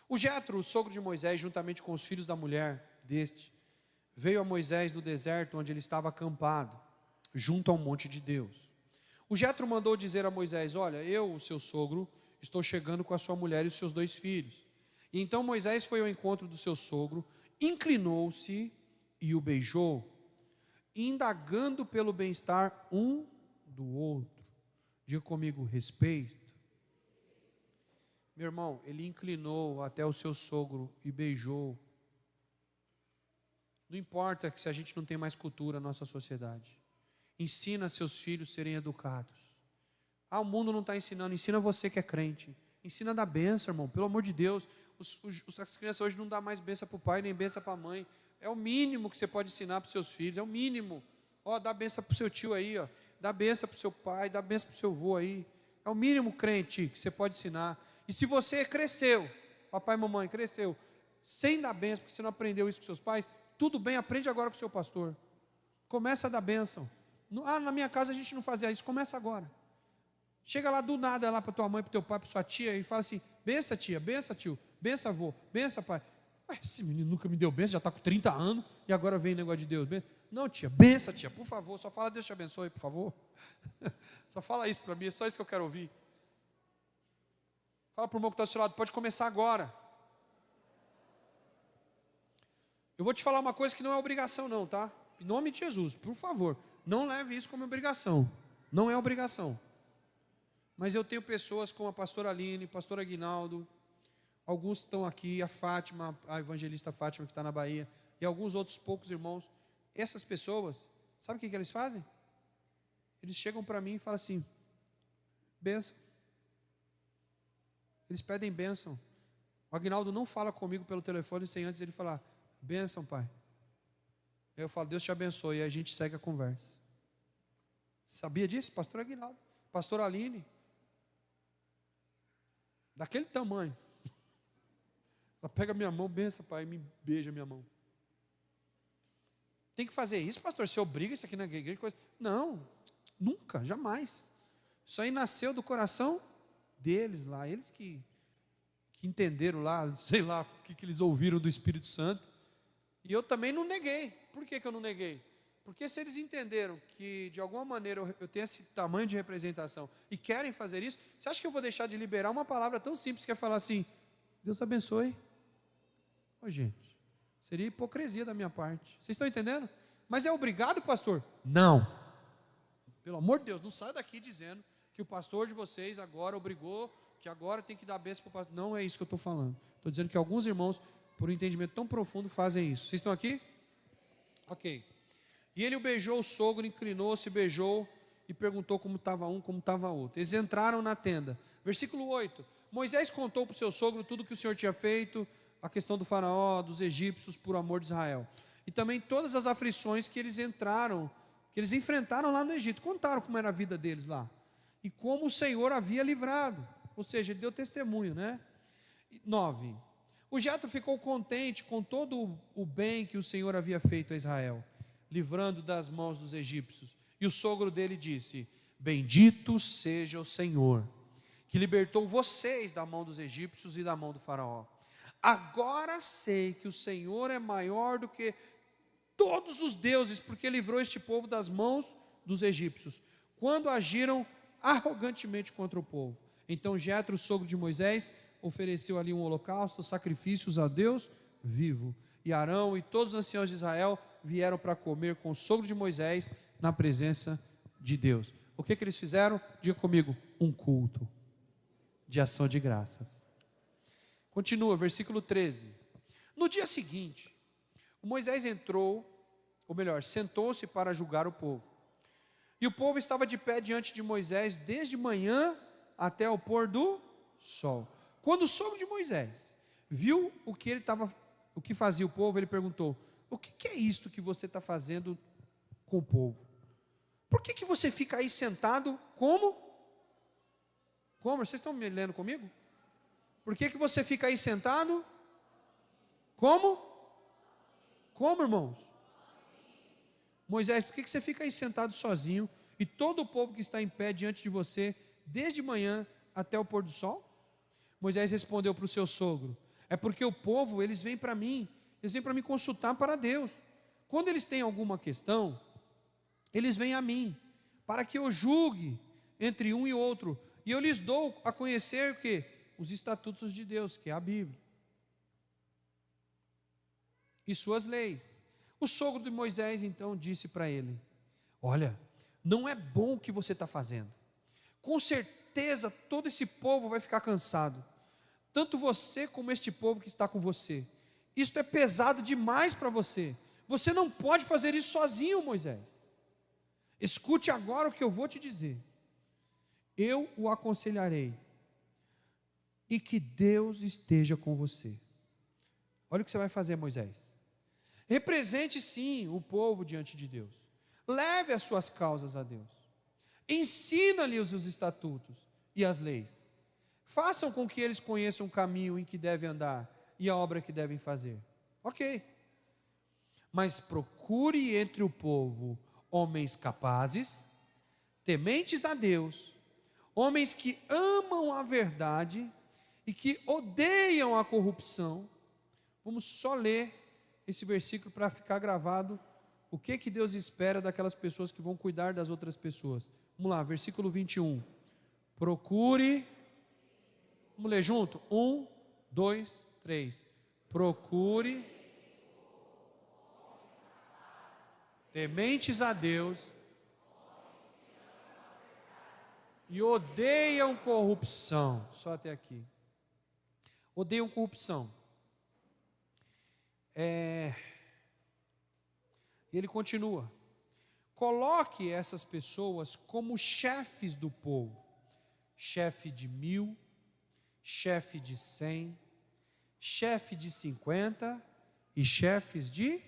O Jetro, o sogro de Moisés, juntamente com os filhos da mulher deste, veio a Moisés no deserto onde ele estava acampado, junto ao monte de Deus. O Jetro mandou dizer a Moisés, olha, eu, o seu sogro, estou chegando com a sua mulher e os seus 2 filhos. E então Moisés foi ao encontro do seu sogro, inclinou-se e o beijou, indagando pelo bem-estar um do outro. Diga comigo, respeito. Meu irmão, ele inclinou até o seu sogro e beijou. Não importa que se a gente não tem mais cultura na nossa sociedade. Ensina seus filhos a serem educados. O mundo não está ensinando, ensina você que é crente. Ensina da bênção, irmão, pelo amor de Deus. As crianças hoje não dão mais bênção para o pai, nem bênção para a mãe. É o mínimo que você pode ensinar para os seus filhos, é o mínimo. Ó, dá bênção para o seu tio aí, ó. Dá bênção para o seu pai, dá bênção para o seu avô aí. É o mínimo, crente, que você pode ensinar. E se você cresceu, papai e mamãe, cresceu, sem dar bênção, porque você não aprendeu isso com seus pais, tudo bem, aprende agora com o seu pastor. Começa a dar bênção. Na minha casa a gente não fazia isso, começa agora. Chega lá do nada, lá para tua mãe, para teu pai, para sua tia, e fala assim: benção tia, benção tio, benção avô, benção pai. Esse menino nunca me deu benção, já está com 30 anos, e agora vem o negócio de Deus. Não tia, benção tia, por favor, só fala Deus te abençoe, por favor. Só fala isso para mim, é só isso que eu quero ouvir. Fala para o irmão que está ao seu lado, pode começar agora. Eu vou te falar uma coisa que não é obrigação não, tá? Em nome de Jesus, por favor, não leve isso como obrigação. Não é obrigação. Mas eu tenho pessoas como a pastora Aline, pastor Aguinaldo, alguns estão aqui, a Fátima, a evangelista Fátima que está na Bahia, e alguns outros poucos irmãos. Essas pessoas, sabe o que eles fazem? Eles chegam para mim e falam assim: bênção. Eles pedem bênção. O Aguinaldo não fala comigo pelo telefone sem antes ele falar: bênção, pai. Aí eu falo: Deus te abençoe, e a gente segue a conversa. Sabia disso? Pastor Aguinaldo, pastor Aline, daquele tamanho. Ela pega minha mão, benção, pai, e me beija minha mão. Tem que fazer isso, pastor? Você obriga isso aqui na igreja? Não, nunca, jamais. Isso aí nasceu do coração deles lá, eles que entenderam lá, sei lá o que eles ouviram do Espírito Santo. E eu também não neguei. Por que eu não neguei? Porque se eles entenderam que de alguma maneira eu tenho esse tamanho de representação e querem fazer isso, você acha que eu vou deixar de liberar uma palavra tão simples que é falar assim: Deus abençoe? Ô gente, seria hipocrisia da minha parte. Vocês estão entendendo? Mas é obrigado, pastor? Não. Pelo amor de Deus, não sai daqui dizendo que o pastor de vocês agora obrigou, que agora tem que dar bênção para o pastor. Não é isso que eu estou falando. Estou dizendo que alguns irmãos, por um entendimento tão profundo, fazem isso. Vocês estão aqui? Ok. E ele o beijou, o sogro inclinou-se, beijou e perguntou como estava um, como estava outro. Eles entraram na tenda. Versículo 8. Moisés contou para o seu sogro tudo o que o Senhor tinha feito, a questão do faraó, dos egípcios, por amor de Israel. E também todas as aflições que eles enfrentaram lá no Egito. Contaram como era a vida deles lá. E como o Senhor havia livrado. Ou seja, ele deu testemunho, né? 9. O Jetro ficou contente com todo o bem que o Senhor havia feito a Israel, livrando das mãos dos egípcios. E o sogro dele disse: bendito seja o Senhor, que libertou vocês da mão dos egípcios e da mão do faraó. Agora sei que o Senhor é maior do que todos os deuses, porque livrou este povo das mãos dos egípcios, quando agiram arrogantemente contra o povo. Então Jetro, o sogro de Moisés, ofereceu ali um holocausto, sacrifícios a Deus vivo. E Arão e todos os anciãos de Israel vieram para comer com o sogro de Moisés na presença de Deus. O que eles fizeram? Diga comigo: um culto de ação de graças. Continua, versículo 13. No dia seguinte, Moisés sentou-se para julgar o povo. E o povo estava de pé diante de Moisés desde manhã até o pôr do sol. Quando o sogro de Moisés viu o que fazia o povo, ele perguntou: o que é isto que você está fazendo com o povo? Por que você fica aí sentado como? Como? Vocês estão me lendo comigo? Por que você fica aí sentado? Como? Como, irmãos? Moisés, por que você fica aí sentado sozinho e todo o povo que está em pé diante de você, desde manhã até o pôr do sol? Moisés respondeu para o seu sogro: é porque o povo, eles vêm para mim consultar para Deus. Quando eles têm alguma questão, eles vêm a mim, para que eu julgue entre um e outro, e eu lhes dou a conhecer o quê? Os estatutos de Deus, que é a Bíblia, e suas leis. O sogro de Moisés então disse para ele: olha, não é bom o que você está fazendo. Com certeza todo esse povo vai ficar cansado, tanto você como este povo que está com você. Isto é pesado demais para você. Você não pode fazer isso sozinho, Moisés. Escute agora o que eu vou te dizer. Eu o aconselharei. e que Deus esteja com você. Olha o que você vai fazer, Moisés. Represente sim o povo diante de Deus. Leve as suas causas a Deus. Ensina-lhes os estatutos e as leis. Façam com que eles conheçam o caminho em que devem andar e a obra que devem fazer. Ok. Mas procure entre o povo homens capazes, tementes a Deus, homens que amam a verdade e que odeiam a corrupção. Vamos só ler esse versículo para ficar gravado o que Deus espera daquelas pessoas que vão cuidar das outras pessoas. Vamos lá, versículo 21. Procure, vamos ler junto? 1, 2, 3. Procure tementes a Deus e odeiam corrupção. Só até aqui. Odeiam corrupção. Ele continua. Coloque essas pessoas como chefes do povo. Chefe de 1000, chefe de 100, chefe de 50 e chefes de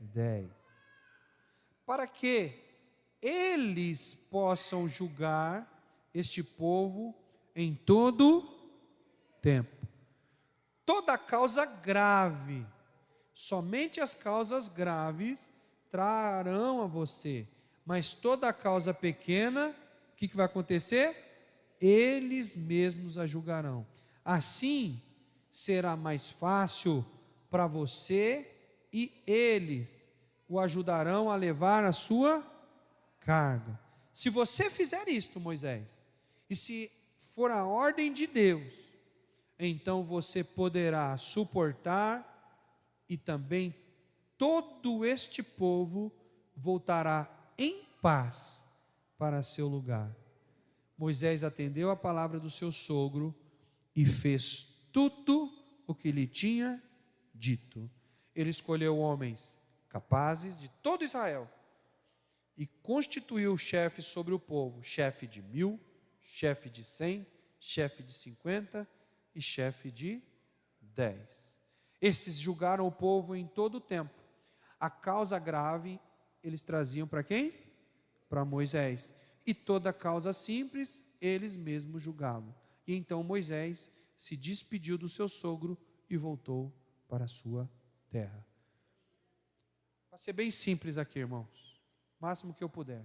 10. Para que eles possam julgar este povo em todo tempo. Toda causa grave, somente as causas graves trarão a você, mas toda causa pequena, o que vai acontecer? Eles mesmos a julgarão. Assim será mais fácil para você e eles o ajudarão a levar a sua carga. Se você fizer isto, Moisés, e se for a ordem de Deus, então você poderá suportar e também todo este povo voltará em paz para seu lugar. Moisés atendeu a palavra do seu sogro e fez tudo o que lhe tinha dito. Ele escolheu homens capazes de todo Israel e constituiu chefe sobre o povo, chefe de 1000, chefe de 100, chefe de 50 e chefe de 10. Estes julgaram o povo em todo o tempo. A causa grave eles traziam para quem? Para Moisés. E toda causa simples eles mesmos julgavam. E então Moisés se despediu do seu sogro e voltou para a sua terra. Vai ser bem simples aqui, irmãos. O máximo que eu puder.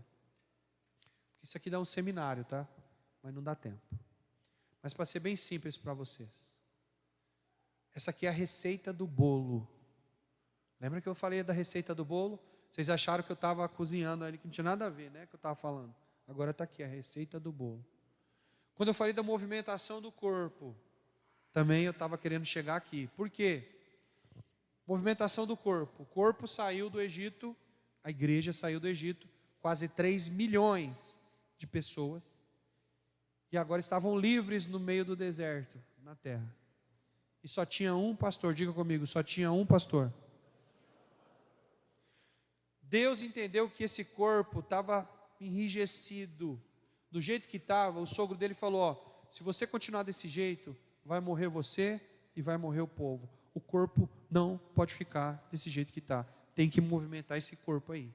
Isso aqui dá um seminário, tá? Mas não dá tempo. Mas para ser bem simples para vocês. Essa aqui é a receita do bolo. Lembra que eu falei da receita do bolo? Vocês acharam que eu estava cozinhando ali, que não tinha nada a ver, né? Que eu estava falando. Agora está aqui a receita do bolo. Quando eu falei da movimentação do corpo, também eu estava querendo chegar aqui. Por quê? Movimentação do corpo. O corpo saiu do Egito, a igreja saiu do Egito, quase 3 milhões de pessoas. E agora estavam livres no meio do deserto, na terra. E só tinha um pastor, diga comigo, só tinha um pastor. Deus entendeu que esse corpo estava enrijecido, do jeito que estava. O sogro dele falou, ó, se você continuar desse jeito, vai morrer você e vai morrer o povo. O corpo não pode ficar desse jeito que está. Tem que movimentar esse corpo aí.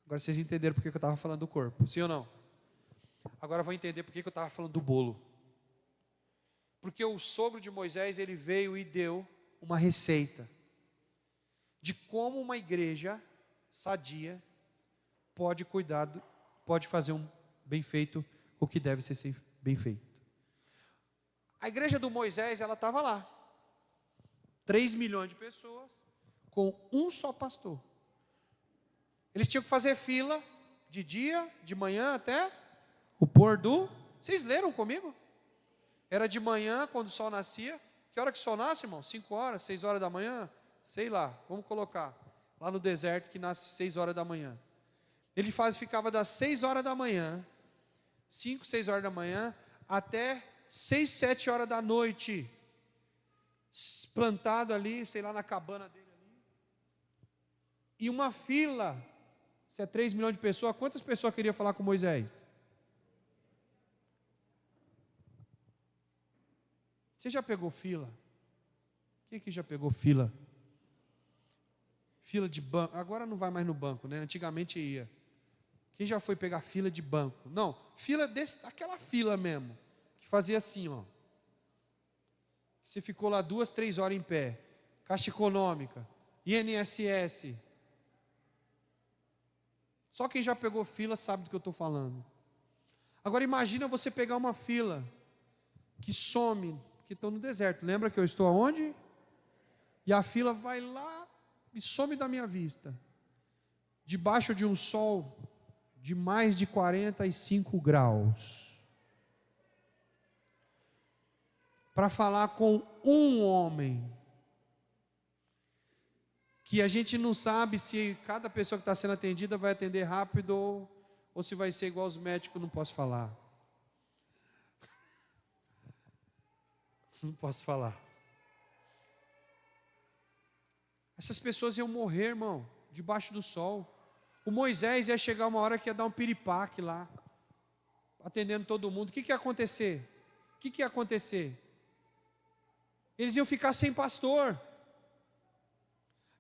Agora vocês entenderam por que eu estava falando do corpo, sim ou não? Agora vão entender por que eu estava falando do bolo. Porque o sogro de Moisés, ele veio e deu uma receita de como uma igreja sadia pode cuidar, pode fazer um bem feito, o que deve ser bem feito. A igreja do Moisés, ela estava lá. 3 milhões de pessoas, com um só pastor. Eles tinham que fazer fila de dia, de manhã até o pôr do... Vocês leram comigo? Era de manhã, quando o sol nascia. Que hora que o sol nasce, irmão? 5 horas, 6 horas da manhã? Sei lá, vamos colocar. Lá no deserto que nasce 6 horas da manhã. Ele ficava das 6 horas da manhã, 5, 6 horas da manhã, até 6, 7 horas da noite. Plantado ali, sei lá, na cabana dele ali. E uma fila, se é 3 milhões de pessoas, quantas pessoas queriam falar com Moisés? Você já pegou fila? Quem aqui já pegou fila? Fila de banco. Agora não vai mais no banco, né? Antigamente ia. Quem já foi pegar fila de banco? Não, fila aquela fila mesmo, que fazia assim, ó. Você ficou lá 2, 3 horas em pé. Caixa Econômica, INSS. Só quem já pegou fila sabe do que eu estou falando. Agora imagina você pegar uma fila que some, que estou no deserto. Lembra que eu estou aonde? E a fila vai lá e some da minha vista. Debaixo de um sol de mais de 45 graus. Para falar com um homem. Que a gente não sabe se cada pessoa que está sendo atendida vai atender rápido ou se vai ser igual aos médicos, não posso falar. Não posso falar. Essas pessoas iam morrer, irmão, debaixo do sol. O Moisés ia chegar uma hora que ia dar um piripaque lá, atendendo todo mundo. O que ia acontecer? O que ia acontecer? Eles iam ficar sem pastor.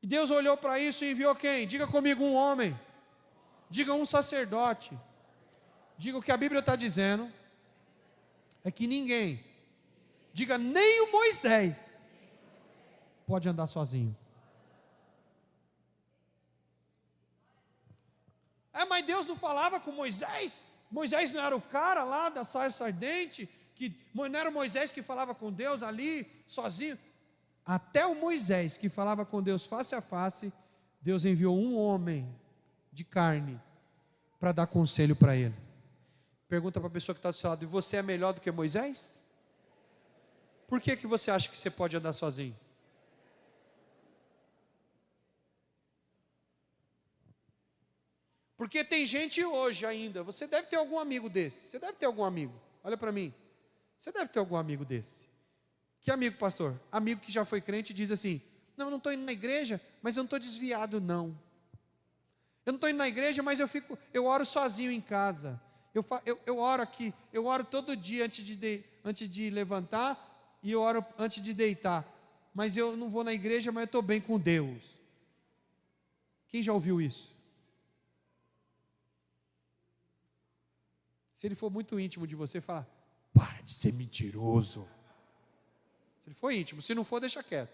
E Deus olhou para isso e enviou quem? Diga comigo, um homem. Diga um sacerdote. Diga o que a Bíblia está dizendo. É que ninguém, diga nem o Moisés, pode andar sozinho. Mas Deus não falava com Moisés? Moisés não era o cara lá da sarça ardente? Não era o Moisés que falava com Deus ali, sozinho? Até o Moisés que falava com Deus face a face, Deus enviou um homem de carne para dar conselho para ele. Pergunta para a pessoa que está do seu lado: e você é melhor do que Moisés? Por que você acha que você pode andar sozinho? Porque tem gente hoje ainda, você deve ter algum amigo desse, você deve ter algum amigo, olha para mim, você deve ter algum amigo desse. Que amigo, pastor? Amigo que já foi crente e diz assim: não estou indo na igreja, mas eu não estou desviado não. Eu não estou indo na igreja, mas eu oro sozinho em casa. Eu oro aqui, eu oro todo dia antes de levantar e eu oro antes de deitar. Mas eu não vou na igreja, mas eu estou bem com Deus. Quem já ouviu isso? Se ele for muito íntimo de você, fala: para de ser mentiroso. Se ele for íntimo, se não for, deixa quieto.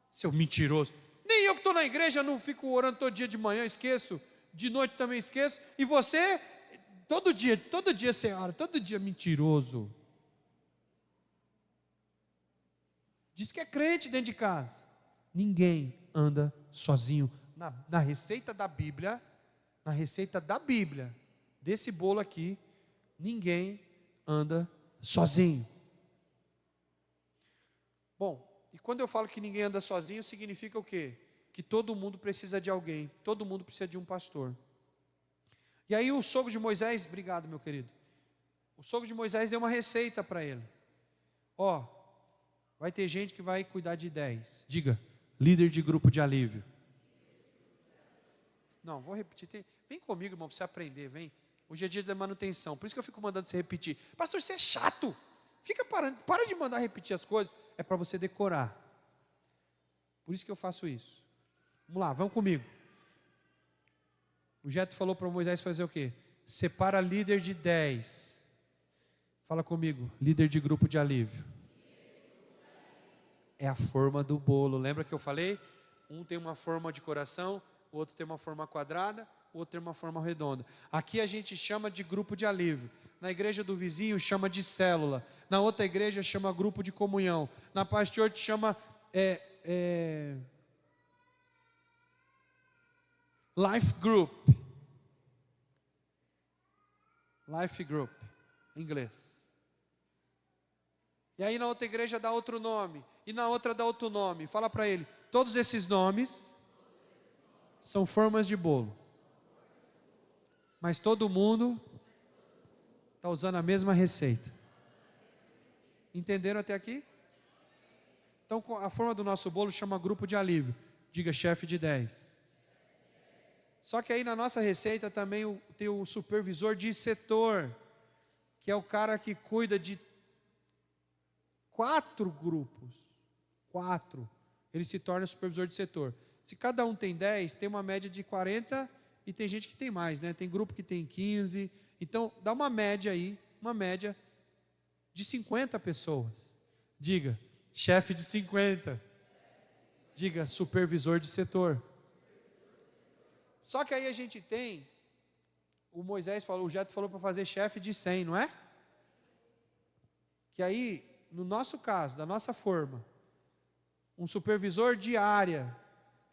Seu mentiroso. Nem eu que estou na igreja não fico orando todo dia de manhã, esqueço. De noite também esqueço. E você, todo dia você ora, todo dia mentiroso. Diz que é crente dentro de casa. Ninguém anda sozinho. Na receita da Bíblia, desse bolo aqui, ninguém anda sozinho. Bom, e quando eu falo que ninguém anda sozinho, significa o quê? Que todo mundo precisa de alguém, todo mundo precisa de um pastor. E aí o sogro de Moisés, obrigado meu querido, o sogro de Moisés deu uma receita para ele. Vai ter gente que vai cuidar de 10, diga, líder de grupo de alívio. Não, vou repetir, vem comigo irmão, para você aprender, vem. Hoje é dia da manutenção, por isso que eu fico mandando você repetir. Pastor, você é chato, para de mandar repetir as coisas, é para você decorar. Por isso que eu faço isso. Vamos lá, vamos comigo. O Jeto falou para Moisés fazer o quê? Separa líder de 10. Fala comigo, líder de grupo de alívio. É a forma do bolo, lembra que eu falei? Um tem uma forma de coração, o outro tem uma forma quadrada, o outro tem uma forma redonda. Aqui a gente chama de grupo de alívio. Na igreja do vizinho chama de célula. Na outra igreja chama grupo de comunhão. Na Paz Church chama Life Group. Life Group, em inglês. E aí na outra igreja dá outro nome. E na outra dá outro nome. Fala para ele, todos esses nomes são formas de bolo. Mas todo mundo está usando a mesma receita. Entenderam até aqui? Então a forma do nosso bolo chama grupo de alívio. Diga chefe de 10. Só que aí na nossa receita também tem o supervisor de setor, que é o cara que cuida de 4 grupos, 4, ele se torna supervisor de setor. Se cada um tem 10, tem uma média de 40 e tem gente que tem mais, né? Tem grupo que tem 15. Então, dá uma média aí, uma média de 50 pessoas. Diga, chefe de 50. Diga, supervisor de setor. Só que aí a gente tem, o Moisés falou, o Jetro falou para fazer chefe de 100, não é? Que aí, no nosso caso, da nossa forma, um supervisor de área,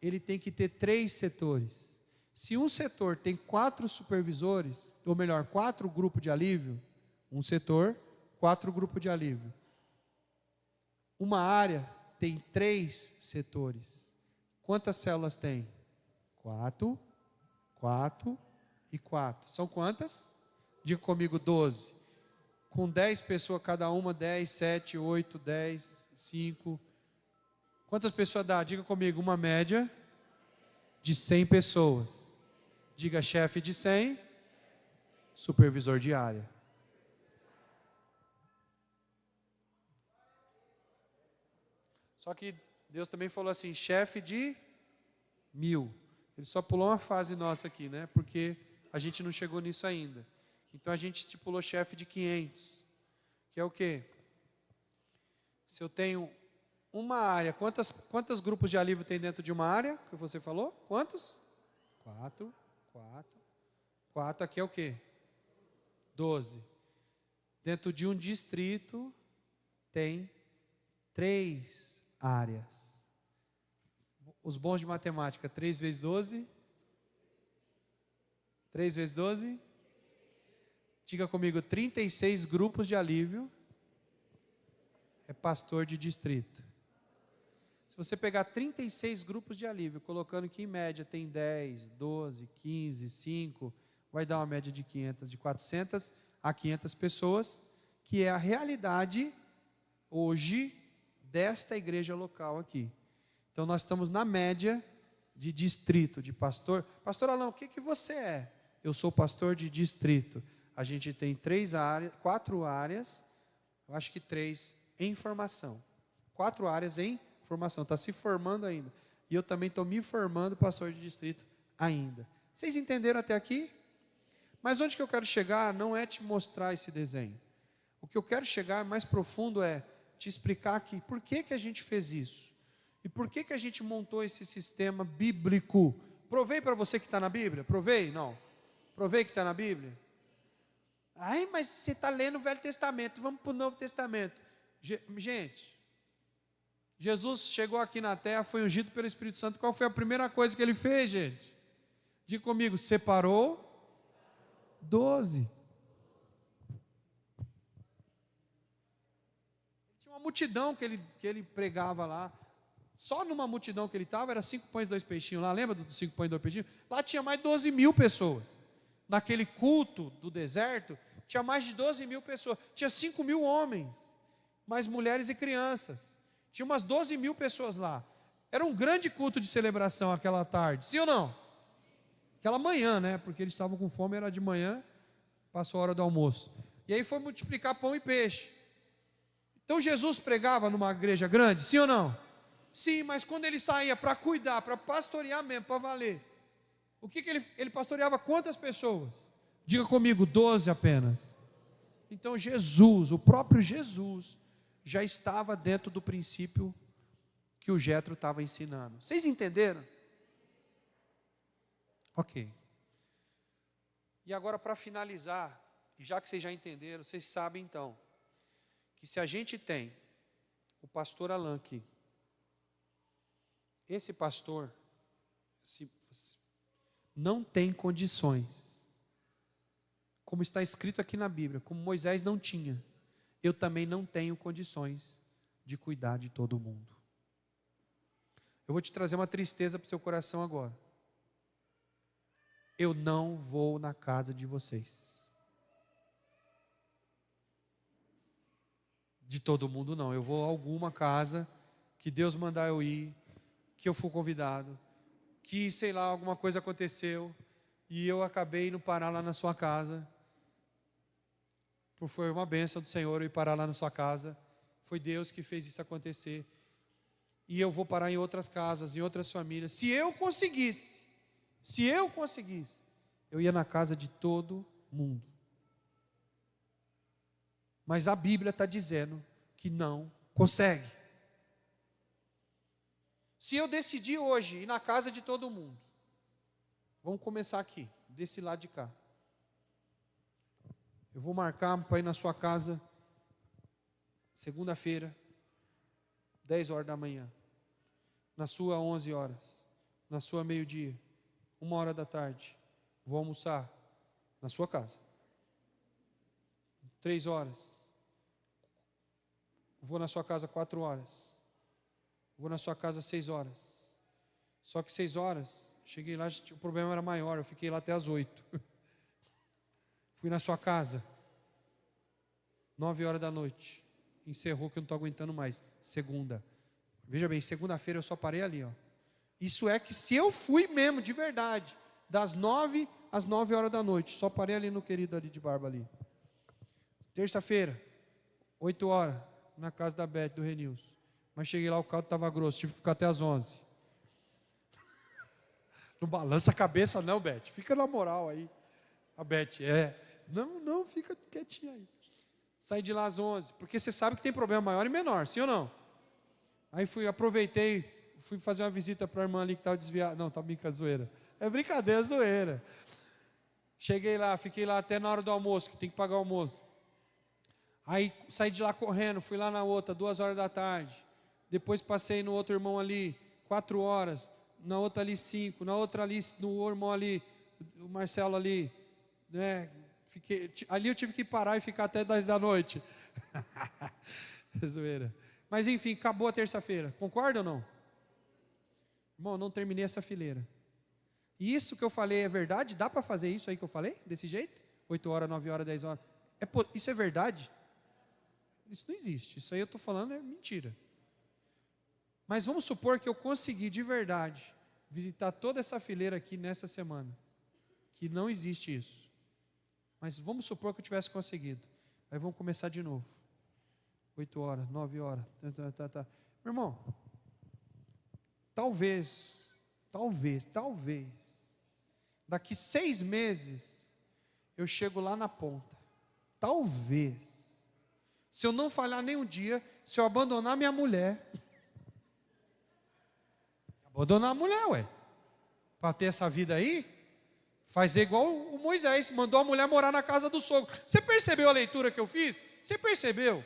ele tem que ter 3 setores. Se um setor tem 4 supervisores, ou melhor, 4 grupos de alívio, um setor, 4 grupos de alívio. Uma área tem 3 setores. Quantas células tem? 4, 4 e 4. São quantas? Diga comigo, 12. Com 10 pessoas cada uma, 10, 7, 8, 10, 5. Quantas pessoas dá? Diga comigo, uma média de 100 pessoas. Diga chefe de 100, supervisor de área. Só que Deus também falou assim, chefe de 1000. Ele só pulou uma fase nossa aqui, né? Porque a gente não chegou nisso ainda. Então a gente estipulou chefe de 500. Que é o quê? Se eu tenho uma área, quantos grupos de alívio tem dentro de uma área? Que você falou? Quantos? 4. 4 aqui é o quê? 12. Dentro de um distrito tem 3 áreas. Os bons de matemática, 3 vezes 12? 3 vezes 12? Diga comigo, 36 grupos de alívio é pastor de distrito. Se você pegar 36 grupos de alívio, colocando que em média tem 10, 12, 15, 5, vai dar uma média de 500, de 400 a 500 pessoas, que é a realidade hoje desta igreja local aqui. Então nós estamos na média de distrito, de pastor. Pastor Alão, o que você é? Eu sou pastor de distrito. A gente tem 4 áreas, eu acho que 3 em formação. 4 áreas em formação, está se formando ainda. E eu também estou me formando pastor de distrito ainda. Vocês entenderam até aqui? Mas onde que eu quero chegar não é te mostrar esse desenho. O que eu quero chegar mais profundo é te explicar aqui por que a gente fez isso. E por que a gente montou esse sistema bíblico. Provei para você que está na Bíblia? Provei? Não. Provei que está na Bíblia? Ai, mas você está lendo o Velho Testamento, vamos para o Novo Testamento. Gente, Jesus chegou aqui na terra, foi ungido pelo Espírito Santo. Qual foi a primeira coisa que ele fez, gente? Diga comigo, separou 12. Tinha uma multidão que ele pregava lá. Só numa multidão que ele estava, era 5 pães e 2 peixinhos lá. Lembra dos 5 pães e 2 peixinhos? Lá tinha mais de 12 mil pessoas. Naquele culto do deserto, tinha mais de 12 mil pessoas. Tinha 5 mil homens, mais mulheres e crianças. Tinha umas 12 mil pessoas lá. Era um grande culto de celebração aquela tarde. Sim ou não? Aquela manhã, né? Porque eles estavam com fome, era de manhã, passou a hora do almoço. E aí foi multiplicar pão e peixe. Então Jesus pregava numa igreja grande, sim ou não? Sim, mas quando ele saía para cuidar, para pastorear mesmo, para valer, o que ele pastoreava quantas pessoas? Diga comigo, 12 apenas. Então Jesus, o próprio Jesus, já estava dentro do princípio que o Jetro estava ensinando. Vocês entenderam? Ok. E agora para finalizar, e já que vocês já entenderam, vocês sabem então, que se a gente tem o pastor Alan aqui, esse pastor não tem condições, como está escrito aqui na Bíblia, como Moisés não tinha, eu também não tenho condições de cuidar de todo mundo. Eu vou te trazer uma tristeza para o seu coração agora. Eu não vou na casa de vocês. De todo mundo não, eu vou a alguma casa que Deus mandar eu ir, que eu for convidado, que sei lá, alguma coisa aconteceu e eu acabei indo parar lá na sua casa. Foi uma bênção do Senhor eu ir parar lá na sua casa. Foi Deus que fez isso acontecer. E eu vou parar em outras casas, em outras famílias. Se eu conseguisse, eu ia na casa de todo mundo. Mas a Bíblia está dizendo que não consegue. Se eu decidir hoje ir na casa de todo mundo, vamos começar aqui, desse lado de cá. Eu vou marcar para ir na sua casa, segunda-feira, 10 horas da manhã. Na sua, 11 horas. Na sua, meio-dia. 1 hora da tarde. Vou almoçar na sua casa. 3 horas. Vou na sua casa 4 horas. Vou na sua casa 6 horas. Só que 6 horas, cheguei lá, o problema era maior, eu fiquei lá até as 8. Fui na sua casa, 9 horas da noite. Encerrou que eu não estou aguentando mais. Segunda. Veja bem, segunda-feira eu só parei ali, ó. Isso é que se eu fui mesmo, de verdade, das 9 às 9 horas da noite, só parei ali no querido ali de barba ali. Terça-feira, 8 horas, na casa da Beth, do Renilson. Mas cheguei lá, o caldo estava grosso, tive que ficar até as 11. Não balança a cabeça não, Beth, fica na moral aí. A Beth, não, fica quietinha aí. Saí de lá às 11, porque você sabe que tem problema maior e menor, sim ou não? Aí aproveitei, fui fazer uma visita para a irmã ali que estava desviada. Não, tá brincando, zoeira. É brincadeira, zoeira. Cheguei lá, fiquei lá até na hora do almoço, que tem que pagar o almoço. Aí saí de lá correndo, fui lá na outra, 2 horas da tarde. Depois passei no outro irmão ali, 4 horas. Na outra ali, 5. Na outra ali, no irmão ali, o Marcelo ali. Né? Ali eu tive que parar e ficar até 10 da noite. Zoeira. Mas enfim, acabou a terça-feira. Concorda ou não? Irmão, não terminei essa fileira. E isso que eu falei é verdade? Dá para fazer isso aí que eu falei? Desse jeito? 8 horas, 9 horas, 10 horas. Isso é verdade? Isso não existe. Isso aí eu estou falando é mentira. Mas vamos supor que eu consegui de verdade visitar toda essa fileira aqui nessa semana. Que não existe isso. Mas vamos supor que eu tivesse conseguido. Aí vamos começar de novo. 8 horas, 9 horas. Meu irmão, talvez, daqui 6 meses, eu chego lá na ponta. Talvez. Se eu não falhar nenhum dia, se eu abandonar minha mulher. Abandonar a mulher, ué. Para ter essa vida aí, fazer igual o Moisés, mandou a mulher morar na casa do sogro. Você percebeu a leitura que eu fiz? Você percebeu?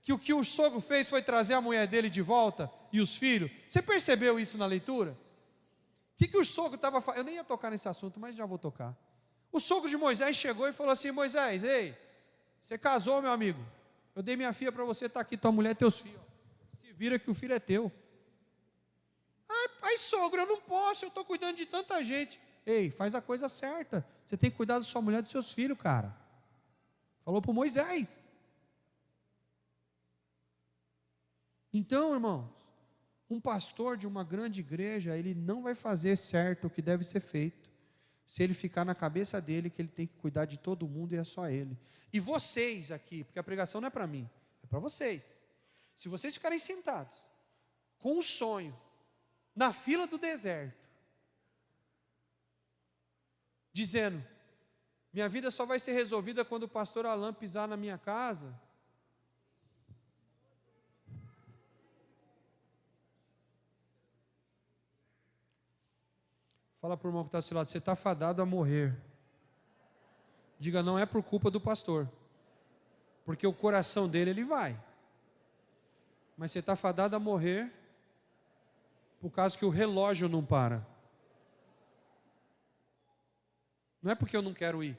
Que o que o sogro fez foi trazer a mulher dele de volta e os filhos. Você percebeu isso na leitura? O que o sogro estava fazendo? Eu nem ia tocar nesse assunto, mas já vou tocar. O sogro de Moisés chegou e falou assim: Moisés, ei, você casou, meu amigo. Eu dei minha filha para você, está aqui tua mulher e teus filhos. Se vira que o filho é teu. Ai, sogro, eu não posso, eu estou cuidando de tanta gente. Ei, faz a coisa certa. Você tem que cuidar da sua mulher e dos seus filhos, cara. Falou para Moisés. Então, irmãos, um pastor de uma grande igreja, ele não vai fazer certo o que deve ser feito, se ele ficar na cabeça dele que ele tem que cuidar de todo mundo e é só ele. E vocês aqui, porque a pregação não é para mim, é para vocês. Se vocês ficarem sentados, com um sonho, na fila do deserto, dizendo, minha vida só vai ser resolvida quando o pastor Alain pisar na minha casa, fala para o irmão que está do seu lado, você está fadado a morrer. Diga, não é por culpa do pastor, porque o coração dele, ele vai. Mas você está fadado a morrer, por causa que o relógio não para. Não é porque eu não quero ir.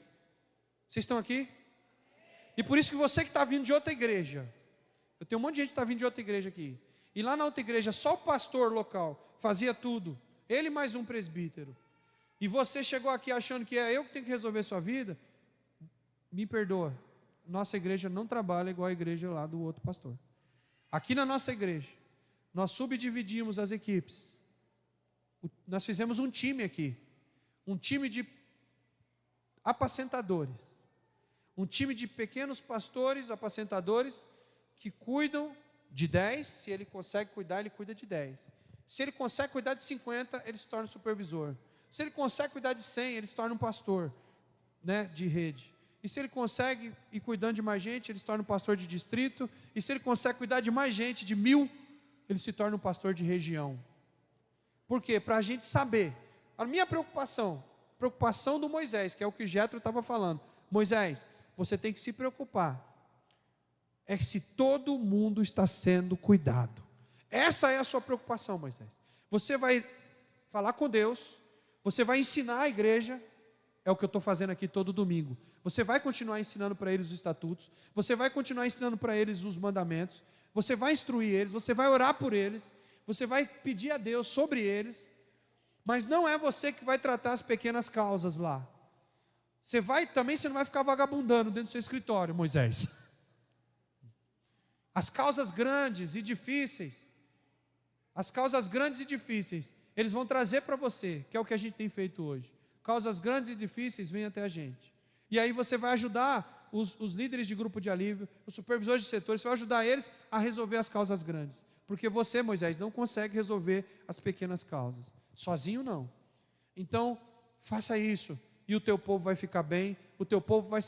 Vocês estão aqui? E por isso que você que está vindo de outra igreja, eu tenho um monte de gente que está vindo de outra igreja aqui, e lá na outra igreja, só o pastor local fazia tudo, ele mais um presbítero, e você chegou aqui achando que é eu que tenho que resolver sua vida, me perdoa, nossa igreja não trabalha igual a igreja lá do outro pastor. Aqui na nossa igreja, nós subdividimos as equipes, nós fizemos um time aqui, um time de apacentadores, um time de pequenos pastores, apacentadores, que cuidam de 10, se ele consegue cuidar, ele cuida de 10. Se ele consegue cuidar de 50, ele se torna supervisor. Se ele consegue cuidar de 100, ele se torna um pastor, né, de rede. E se ele consegue ir cuidando de mais gente, ele se torna um pastor de distrito. E se ele consegue cuidar de mais gente, de 1000, ele se torna um pastor de região. Por quê? Para a gente saber. A minha preocupação do Moisés, que é o que Jetro estava falando. Moisés, você tem que se preocupar. É se todo mundo está sendo cuidado. Essa é a sua preocupação, Moisés. Você vai falar com Deus, você vai ensinar a igreja, é o que eu estou fazendo aqui todo domingo. Você vai continuar ensinando para eles os estatutos, você vai continuar ensinando para eles os mandamentos, você vai instruir eles, você vai orar por eles, você vai pedir a Deus sobre eles, mas não é você que vai tratar as pequenas causas lá. Você não vai ficar vagabundando dentro do seu escritório, Moisés. As causas grandes e difíceis, eles vão trazer para você, que é o que a gente tem feito hoje. Causas grandes e difíceis vêm até a gente. E aí você vai ajudar os líderes de grupo de alívio, os supervisores de setores, você vai ajudar eles a resolver as causas grandes. Porque você, Moisés, não consegue resolver as pequenas causas. Sozinho não. Então, faça isso. E o teu povo vai ficar bem, o teu povo vai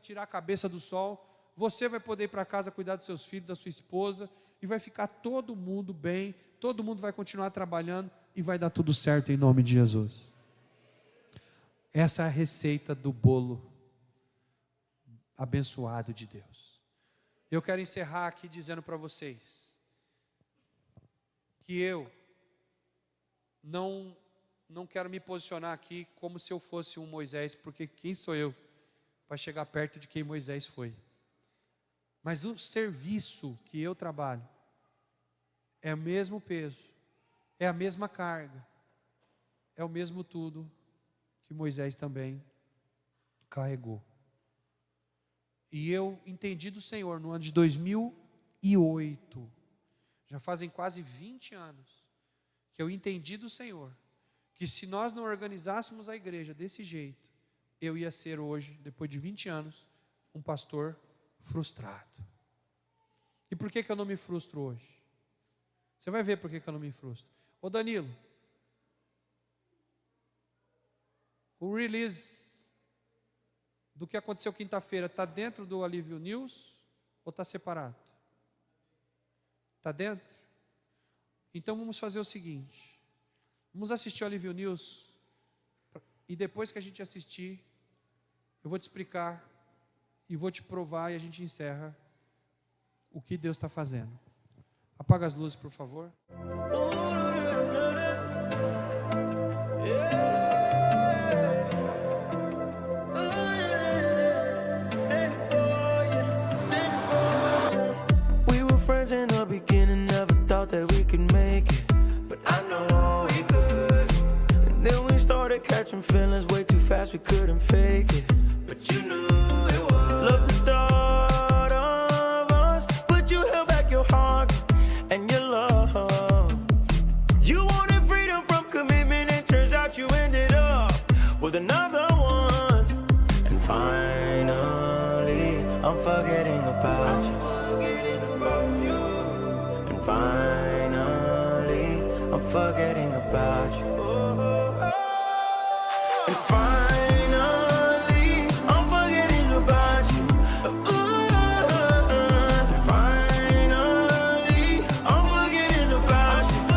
tirar a cabeça do sol, você vai poder ir para casa cuidar dos seus filhos, da sua esposa, e vai ficar todo mundo bem, todo mundo vai continuar trabalhando, e vai dar tudo certo em nome de Jesus. Essa é a receita do bolo abençoado de Deus. Eu quero encerrar aqui dizendo para vocês que eu não quero me posicionar aqui como se eu fosse um Moisés, porque quem sou eu para chegar perto de quem Moisés foi? Mas o serviço que eu trabalho é o mesmo peso, é a mesma carga, é o mesmo tudo que Moisés também carregou. E eu entendi do Senhor no ano de 2008, já fazem quase 20 anos, que eu entendi do Senhor, que se nós não organizássemos a igreja desse jeito, eu ia ser hoje, depois de 20 anos, um pastor frustrado. E por que eu não me frustro hoje? Você vai ver por que eu não me frustro. Ô Danilo, o release do que aconteceu quinta-feira está dentro do Alívio News ou está separado? Está dentro? Então vamos fazer o seguinte, vamos assistir o Alívio News, e depois que a gente assistir, eu vou te explicar e vou te provar, e a gente encerra o que Deus está fazendo. Apaga as luzes, por favor. We were friends in the beginning, never thought that we could make it, but I know we could. And then we started catching feelings way too fast, we couldn't fake it, but you knew it was. Love the thought of us, but you held back your heart and your love. You wanted freedom from commitment, and turns out you ended up with another one. And finally, I'm forgetting about you. And finally, I'm forgetting about you. And finally, I'm forgetting about you. And finally, I'm forgetting about you.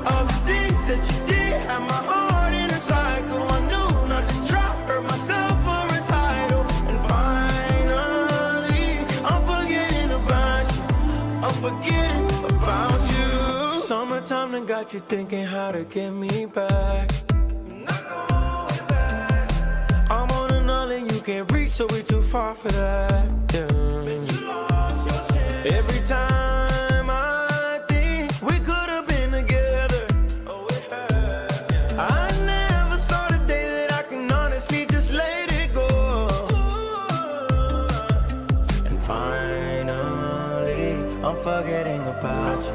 All the things that you did had my heart in a cycle. I knew not to try, hurt myself or entitled. And finally, I'm forgetting about you. I'm forgetting about you. Summertime done got you thinking how to get me back. I'm on an island you can't reach, so we're too far for that. Yeah. Every time I think we could have been together, I never saw the day that I can honestly just let it go. And finally, I'm forgetting about you.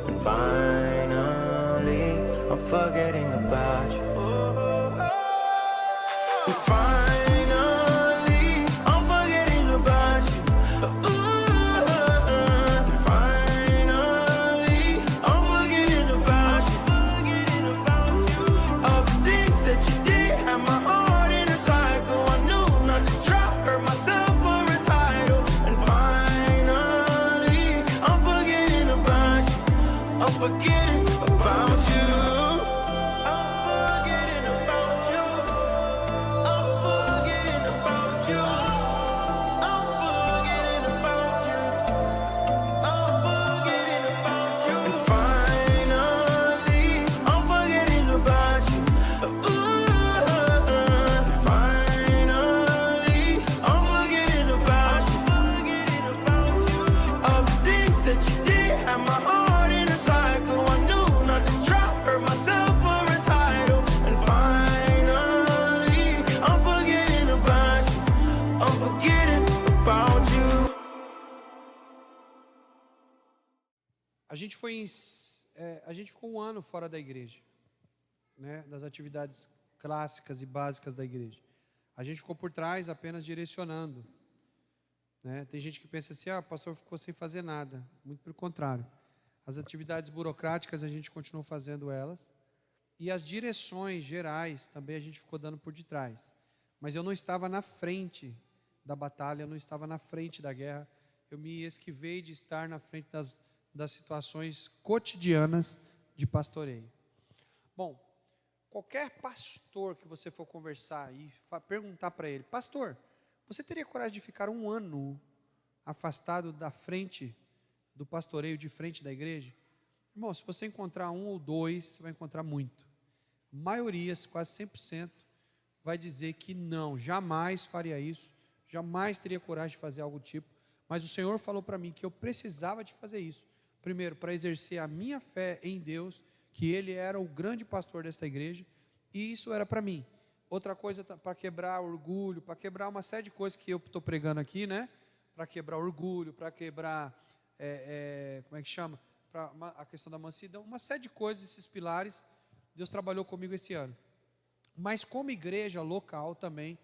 And finally, I'm forgetting about you. And finally, I'm forgetting about you. gente ficou um ano fora da igreja, né, das atividades clássicas e básicas da igreja. A gente ficou por trás apenas direcionando, né? Tem gente que pensa assim, o pastor ficou sem fazer nada. Muito pelo contrário. As atividades burocráticas a gente continuou fazendo elas, e as direções gerais também a gente ficou dando por detrás. Mas eu não estava na frente da batalha, eu não estava na frente da guerra, eu me esquivei de estar na frente das situações cotidianas de pastoreio. Bom, qualquer pastor que você for conversar e perguntar para ele, pastor, você teria coragem de ficar um ano afastado da frente do pastoreio, de frente da igreja? Irmão, se você encontrar um ou dois, você vai encontrar muito. A maioria, quase 100%, vai dizer que não, jamais faria isso, jamais teria coragem de fazer algo do tipo. Mas o Senhor falou para mim que eu precisava de fazer isso. Primeiro, para exercer a minha fé em Deus, que Ele era o grande pastor desta igreja, e isso era para mim. Outra coisa, para quebrar orgulho, para quebrar uma série de coisas que eu estou pregando aqui, né? Para quebrar orgulho, para quebrar, como é que chama? A questão da mansidão, uma série de coisas, esses pilares, Deus trabalhou comigo esse ano. Mas como igreja local também,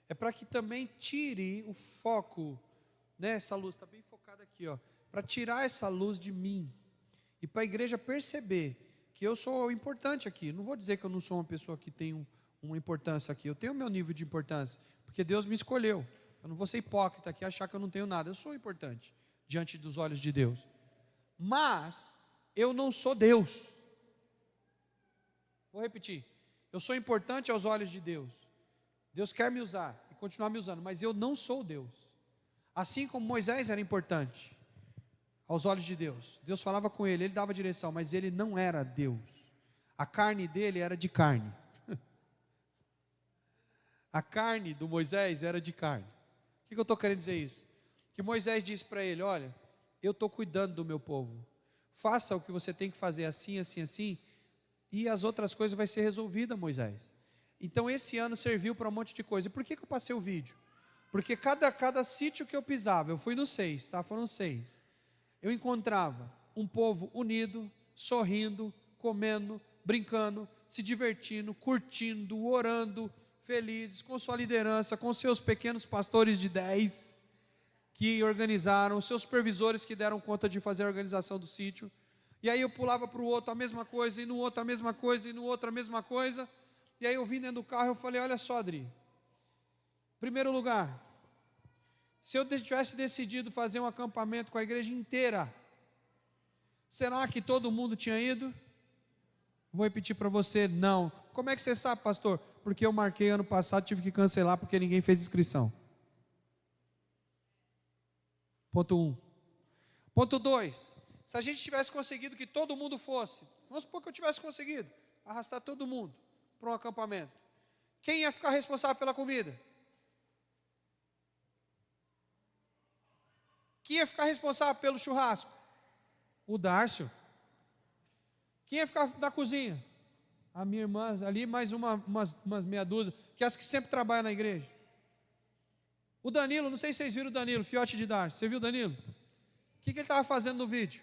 é para que também tire o foco, né? Essa luz está bem focada aqui, para tirar essa luz de mim, e para a igreja perceber que eu sou importante aqui. Não vou dizer que eu não sou uma pessoa que tem uma importância aqui, eu tenho o meu nível de importância, porque Deus me escolheu. Eu não vou ser hipócrita aqui e achar que eu não tenho nada, eu sou importante diante dos olhos de Deus, mas eu não sou Deus. Vou repetir, eu sou importante aos olhos de Deus, Deus quer me usar e continuar me usando, mas eu não sou Deus. Assim como Moisés era importante aos olhos de Deus, Deus falava com ele dava direção, mas ele não era Deus. A carne dele era de carne. A carne do Moisés era de carne. O que eu estou querendo dizer isso? Que Moisés disse para ele, olha, eu estou cuidando do meu povo, faça o que você tem que fazer assim, assim, assim, e as outras coisas vai ser resolvida, Moisés. Então esse ano serviu para um monte de coisa. E por que eu passei o vídeo? Porque cada sítio que eu pisava, eu fui no 6, tá? Foram 6. Eu encontrava um povo unido, sorrindo, comendo, brincando, se divertindo, curtindo, orando, felizes, com sua liderança, com seus pequenos pastores de 10, que organizaram, seus supervisores que deram conta de fazer a organização do sítio. E aí eu pulava para o outro a mesma coisa, e no outro a mesma coisa, e no outro a mesma coisa. E aí eu vim dentro do carro e eu falei, olha só, Adri, primeiro lugar, se eu tivesse decidido fazer um acampamento com a igreja inteira, será que todo mundo tinha ido? Vou repetir para você, não. Como é que você sabe, pastor? Porque eu marquei ano passado, tive que cancelar porque ninguém fez inscrição. Ponto 1. Ponto 2. Se a gente tivesse conseguido que todo mundo fosse, vamos supor que eu tivesse conseguido arrastar todo mundo para um acampamento, quem ia ficar responsável pela comida? Quem ia ficar responsável pelo churrasco? O Dárcio. Quem ia ficar da cozinha? A minha irmã ali, mais umas meia dúzia, que é as que sempre trabalham na igreja. O Danilo, não sei se vocês viram o Danilo, fiote de Dárcio. Você viu o Danilo? O que ele estava fazendo no vídeo?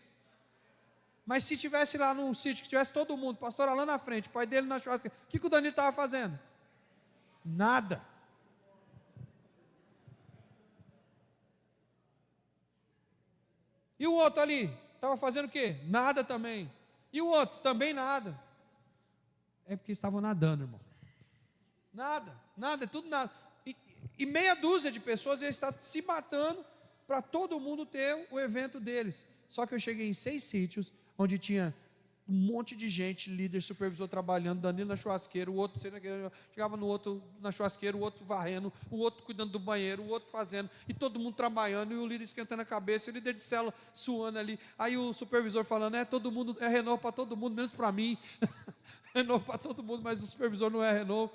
Mas se tivesse lá no sítio, que tivesse todo mundo, pastor Alain na frente, pai dele na churrasqueira, o que o Danilo estava fazendo? Nada. E o outro ali, estava fazendo o quê? Nada também. E o outro, também nada. É porque estavam nadando, irmão. Nada, é tudo nada. E meia dúzia de pessoas estão se matando para todo mundo ter o evento deles. Só que eu cheguei em 6 sítios, onde tinha um monte de gente, líder, supervisor trabalhando, Danilo na churrasqueira, o outro chegava no outro na churrasqueira, o outro varrendo, o outro cuidando do banheiro, o outro fazendo, e todo mundo trabalhando, e o líder esquentando a cabeça, e o líder de célula suando ali, aí o supervisor falando, todo mundo, é renovo para todo mundo, menos para mim, renovo para todo mundo, mas o supervisor não é renovo,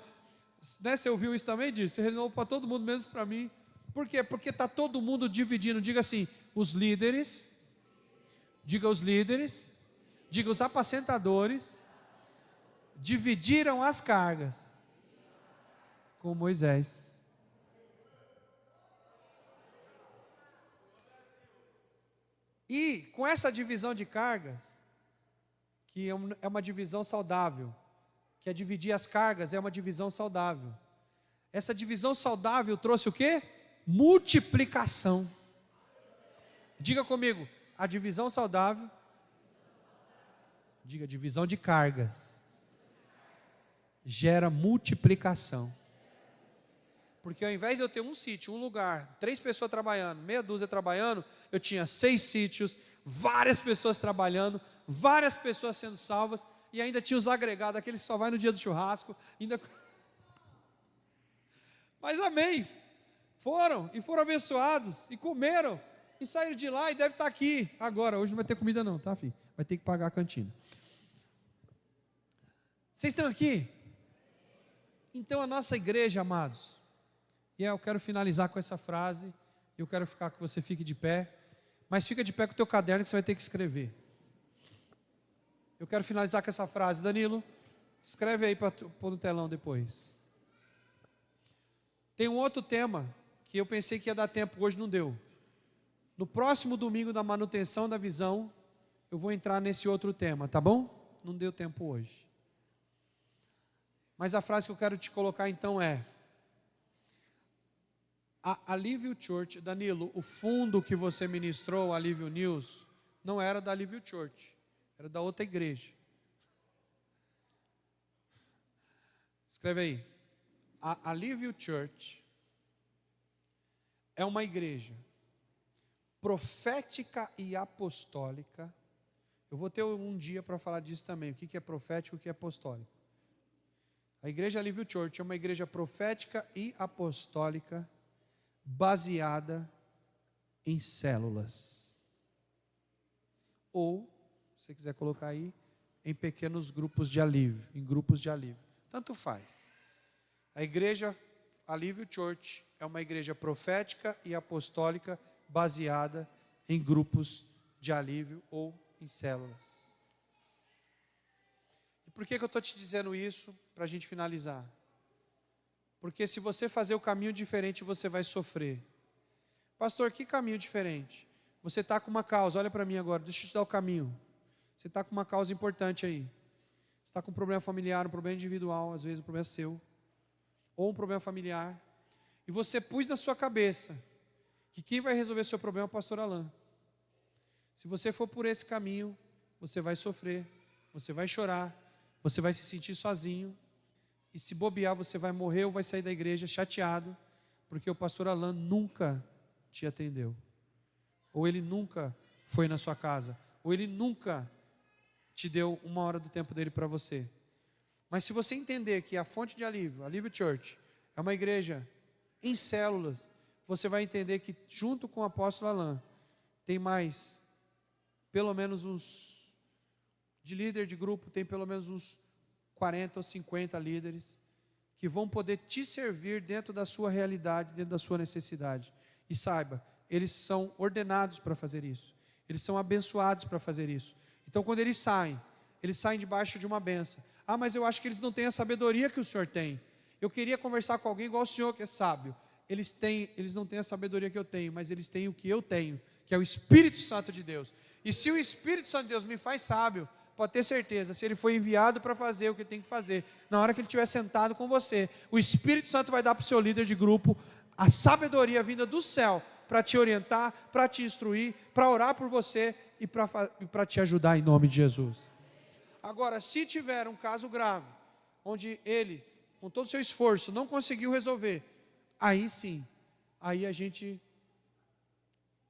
né? Você ouviu isso também, Dirce? Renovo para todo mundo, menos para mim. Por quê? Porque está todo mundo dividindo, diga assim, os líderes, diga os apacentadores, dividiram as cargas com Moisés. E com essa divisão de cargas, que é uma divisão saudável, que é dividir as cargas, é uma divisão saudável. Essa divisão saudável trouxe o quê? Multiplicação. Diga comigo, a divisão saudável, diga, divisão de cargas, gera multiplicação. Porque ao invés de eu ter um sítio, um lugar, 3 pessoas trabalhando, meia dúzia trabalhando, eu tinha 6 sítios, várias pessoas trabalhando, várias pessoas sendo salvas, e ainda tinha os agregados, aquele que só vai no dia do churrasco, ainda... Mas amém, foram abençoados, e comeram, e saíram de lá, e deve estar aqui, agora, hoje não vai ter comida não, tá filho? Vai ter que pagar a cantina. Vocês estão aqui? Então a nossa igreja, amados, e eu quero finalizar com essa frase, eu quero que você fique de pé, mas fica de pé com o teu caderno que você vai ter que escrever. Eu quero finalizar com essa frase, Danilo, escreve aí para pôr no telão depois. Tem um outro tema, que eu pensei que ia dar tempo, hoje não deu. No próximo domingo da manutenção da visão, eu vou entrar nesse outro tema, tá bom? Não deu tempo hoje. Mas a frase que eu quero te colocar então é: a Alívio Church, Danilo, o fundo que você ministrou, Alívio News, não era da Alívio Church, era da outra igreja. Escreve aí. A Alívio Church é uma igreja profética e apostólica. Eu vou ter um dia para falar disso também, o que é profético e o que é apostólico. A igreja Alívio Church é uma igreja profética e apostólica, baseada em células. Ou, se você quiser colocar aí, em pequenos grupos de alívio, em grupos de alívio. Tanto faz. A igreja Alívio Church é uma igreja profética e apostólica, baseada em grupos de alívio ou em células. E por que eu estou te dizendo isso? Para a gente finalizar. Porque se você fazer o caminho diferente, você vai sofrer. Pastor, que caminho diferente? Você está com uma causa, olha para mim agora, deixa eu te dar o caminho. Você está com uma causa importante aí. Você está com um problema familiar, um problema individual, às vezes um problema seu. Ou um problema familiar. E você pôs na sua cabeça que quem vai resolver seu problema é o pastor Alain. Se você for por esse caminho, você vai sofrer, você vai chorar, você vai se sentir sozinho. E se bobear, você vai morrer ou vai sair da igreja chateado, porque o pastor Alain nunca te atendeu. Ou ele nunca foi na sua casa. Ou ele nunca te deu 1 hora do tempo dele para você. Mas se você entender que a fonte de alívio, Alívio Church, é uma igreja em células, você vai entender que junto com o apóstolo Alain, tem mais, pelo menos uns, de líder de grupo, tem pelo menos uns 40 ou 50 líderes, que vão poder te servir dentro da sua realidade, dentro da sua necessidade. E saiba, eles são ordenados para fazer isso. Eles são abençoados para fazer isso. Então quando eles saem debaixo de uma bênção. Ah, mas eu acho que eles não têm a sabedoria que o Senhor tem. Eu queria conversar com alguém igual o Senhor, que é sábio. Eles não têm a sabedoria que eu tenho, mas eles têm o que eu tenho, que é o Espírito Santo de Deus. E se o Espírito Santo de Deus me faz sábio, pode ter certeza, se ele foi enviado para fazer o que ele tem que fazer, na hora que ele estiver sentado com você, o Espírito Santo vai dar para o seu líder de grupo a sabedoria vinda do céu, para te orientar, para te instruir, para orar por você e para te ajudar em nome de Jesus. Agora, se tiver um caso grave, onde ele, com todo o seu esforço, não conseguiu resolver, aí sim, aí a gente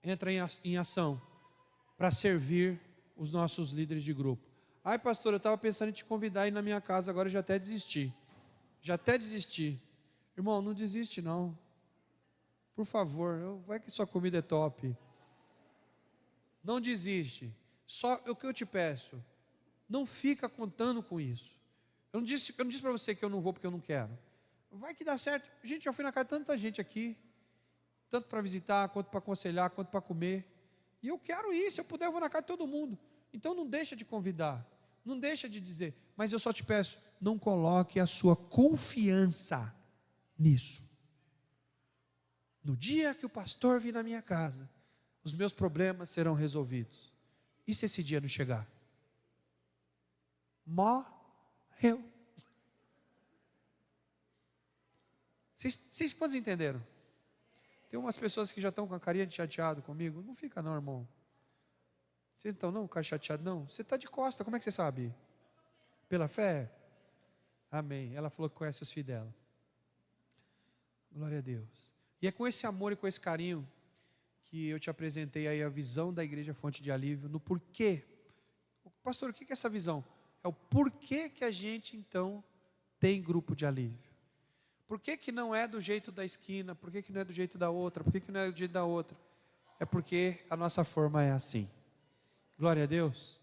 entra em ação para servir os nossos líderes de grupo. Ai, pastor, eu estava pensando em te convidar a ir na minha casa, agora eu já até desisti. Irmão, não desiste não. Por favor, vai que sua comida é top. Não desiste. Só o que eu te peço, não fica contando com isso. Eu não disse para você que eu não vou porque eu não quero. Vai que dá certo. Gente, já fui na casa de tanta gente aqui, tanto para visitar, quanto para aconselhar, quanto para comer. E eu quero ir, se eu puder eu vou na casa de todo mundo. Então não deixa de convidar, não deixa de dizer. Mas eu só te peço, não coloque a sua confiança nisso. No dia que o pastor vir na minha casa, os meus problemas serão resolvidos. E se esse dia não chegar? Morreu. Vocês quantos entenderam? Tem umas pessoas que já estão com a carinha de chateado comigo. Não fica não, irmão. Vocês não estão não, cara chateado não? Você está de costa, como é que você sabe? Pela fé? Amém. Ela falou que conhece os filhos dela. Glória a Deus. E é com esse amor e com esse carinho que eu te apresentei aí a visão da Igreja Fonte de Alívio, no porquê. Pastor, o que é essa visão? É o porquê que a gente então tem grupo de alívio. Por que não é do jeito da esquina? Por que não é do jeito da outra? Por que não é do jeito da outra? É porque a nossa forma é assim. Glória a Deus.